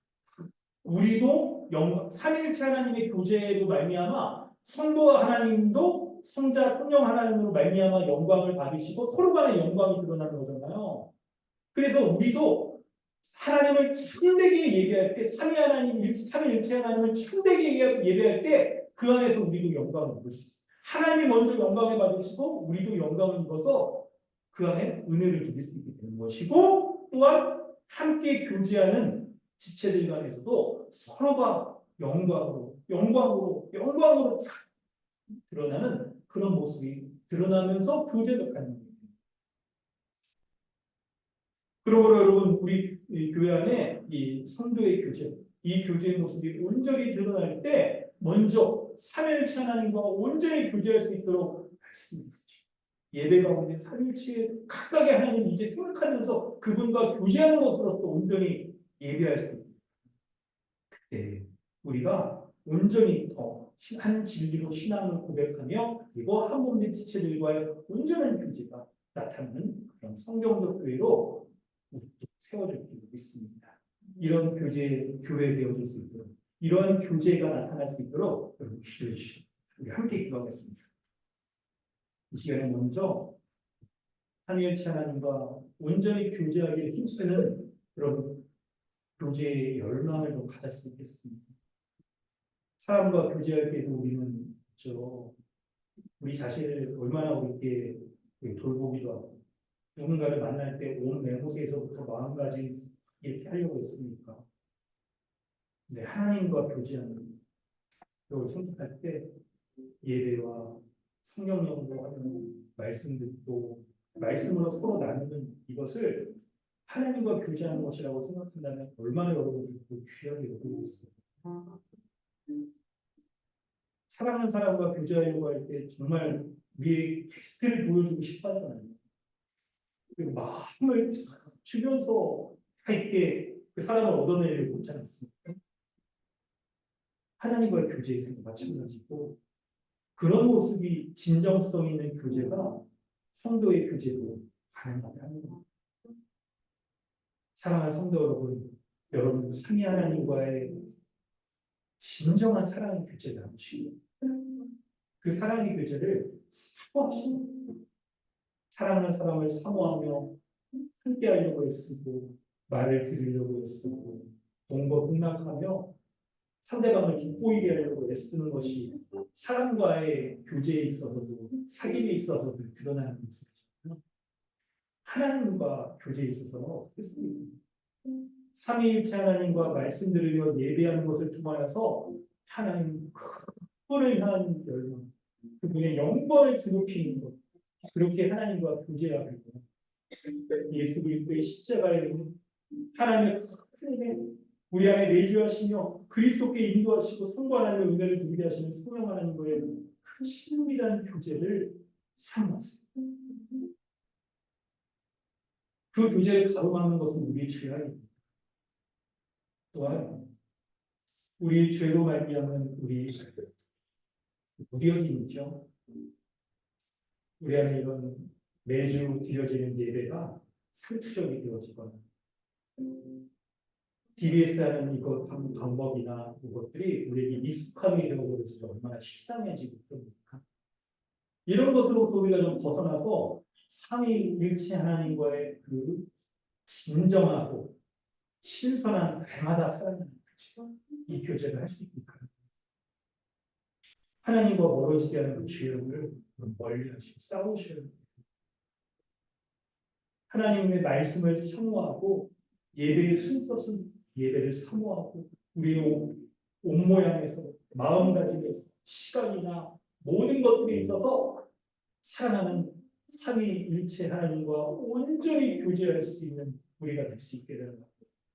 우리도 삼위일체 하나님의 교제로 말미암아 성도와 하나님도 성자 성령 하나님으로 말미암아 영광을 받으시고 서로 간의 영광이 드러나는 거잖아요. 그래서 우리도 하나님을 참되게 예배할 때 삼위일체 하나님을 참되게 예배할 때 그 안에서 우리도 영광을 입을 수 있어요. 하나님이 먼저 영광을 받으시고 우리도 영광을 입어서 그 안에 은혜를 누릴 수 있게 되는 것이고 또한 함께 교제하는 지체들 간에서도 서로가 영광으로 드러나는 그런 모습이 드러나면서 교제를 갖는 거예요. 그러므로 여러분 우리 교회 안에 이 성도의 교제, 이 교제의 모습이 온전히 드러날 때 먼저 삼위일체 하나님과 온전히 교제할 수 있도록 말씀했습니다. 예배 가운데 삼위일체 각각의 하나님 이제 생각하면서 그분과 교제하는 것으로서 온전히 예배할 수 있습니다. 그때 우리가 온전히 더 한 진리로 신앙을 고백하며 그리고 한 몸된 지체들과의 온전한 교제가 나타나는 그런 성경적 교회로 세워질 줄 믿습니다. 이런 교회 되어질 수 있도록 이러한 교제가 나타날 수 있도록 여러분 기도해 주시고 우리 함께 기도하겠습니다. 이 시간에 먼저 삼위일체 하나님과 온전히 교제하기를 힘쓰는 여러분 교제의 열망을 좀 가졌으면 좋겠습니다. 사람과 교제할 때도 우리는 우리 자신을 얼마나 우리께 돌보기도 하고 누군가를 만날 때 온 매모세에서부터 마음가짐 이렇게 하려고 했습니까? 근데 하나님과 교제하는 걸 선택할 때 예배와 성령 연구하는 말씀 듣고 말씀으로 서로 나누는 이것을 하나님과 교제하는 것이라고 생각한다면 얼마나 여러분들이 그 귀하게 여기고 있어요. 사랑하는 사람과 교제하려고 할 때 정말 우리의 테스트를 보여주고 싶다잖아요. 그 마음을 주면서 다 이렇게 그 사람을 얻어내려고 하지 않습니까? 하나님과의 교제에서도 마찬가지고 그런 모습이 진정성 있는 교제가 성도의 교제로 가능하다는 겁니다. 사랑하는 성도 여러분, 여러분 삼위 하나님과의 진정한 사랑의 교제를 나누시고 그 사랑의 교제를 사모하시고 사랑하는 사람을 사모하며 함께하려고 애쓰고 말을 들으려고 애쓰고 동거동락하며 상대방을 기쁘게 하려고 애쓰는 것이 사람과의 교제에 있어서도 사귐에 있어서도 드러나는 모습이잖아요. 하나님과 교제에 있어서는 어떻겠습니까? 삼위일체 하나님과 말씀 들으며 예배하는 것을 통하여서 하나님 그분을 향한 열망, 그분의 영광을 드높이는 것, 그렇게 하나님과 교제하고 예수 그리스도의 십자가에 있는 하나님의 큰 은혜, 우리 안에 내주하시며 그리스도께 인도하시고 성관하는 은혜를 누리게 하시는 성령 하나님과의 그 친밀한 교제를 사모하세요. 그 교제를 가로막는 것은 우리의 죄악입니다. 또한 우리 죄로 말미암은 우리 무뎌짐이죠. 우리 안에 이런 매주 드려지는 예배가 상투적이 되어지거나 DBS 하는 이것 방법이나 이것들이 우리에게 익숙함이 되어버려서 얼마나 식상해지고 그럽니까? 이런 것으로부터 우리가 좀 벗어나서 삼위일체 하나님과의 그 진정하고 신선한 날마다 살아나는 교제, 이 교제를 할 수 있니까 하나님과 멀어지게 하는 그 죄악을 멀리하시고 싸우셔야 합니다. 하나님의 말씀을 사모하고 예배의 예배를 사모하고 우리의 옷 모양에서 마음가짐에서 시간이나 모든 것들에 있어서 사랑하는 삼위일체 하나님과 온전히 교제할 수 있는 우리가 될 수 있게 되는 것.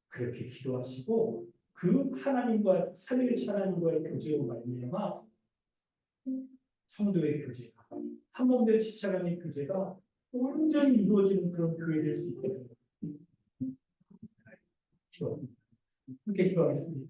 그렇게 기도하시고 그 하나님과 삼위일체 하나님과의 교제로 말미암아 성도의 교제가 한 몸된 지체간의 교제가 온전히 이루어지는 그런 교회 될 수 있게 됩니다. 함께 기도하겠습니다.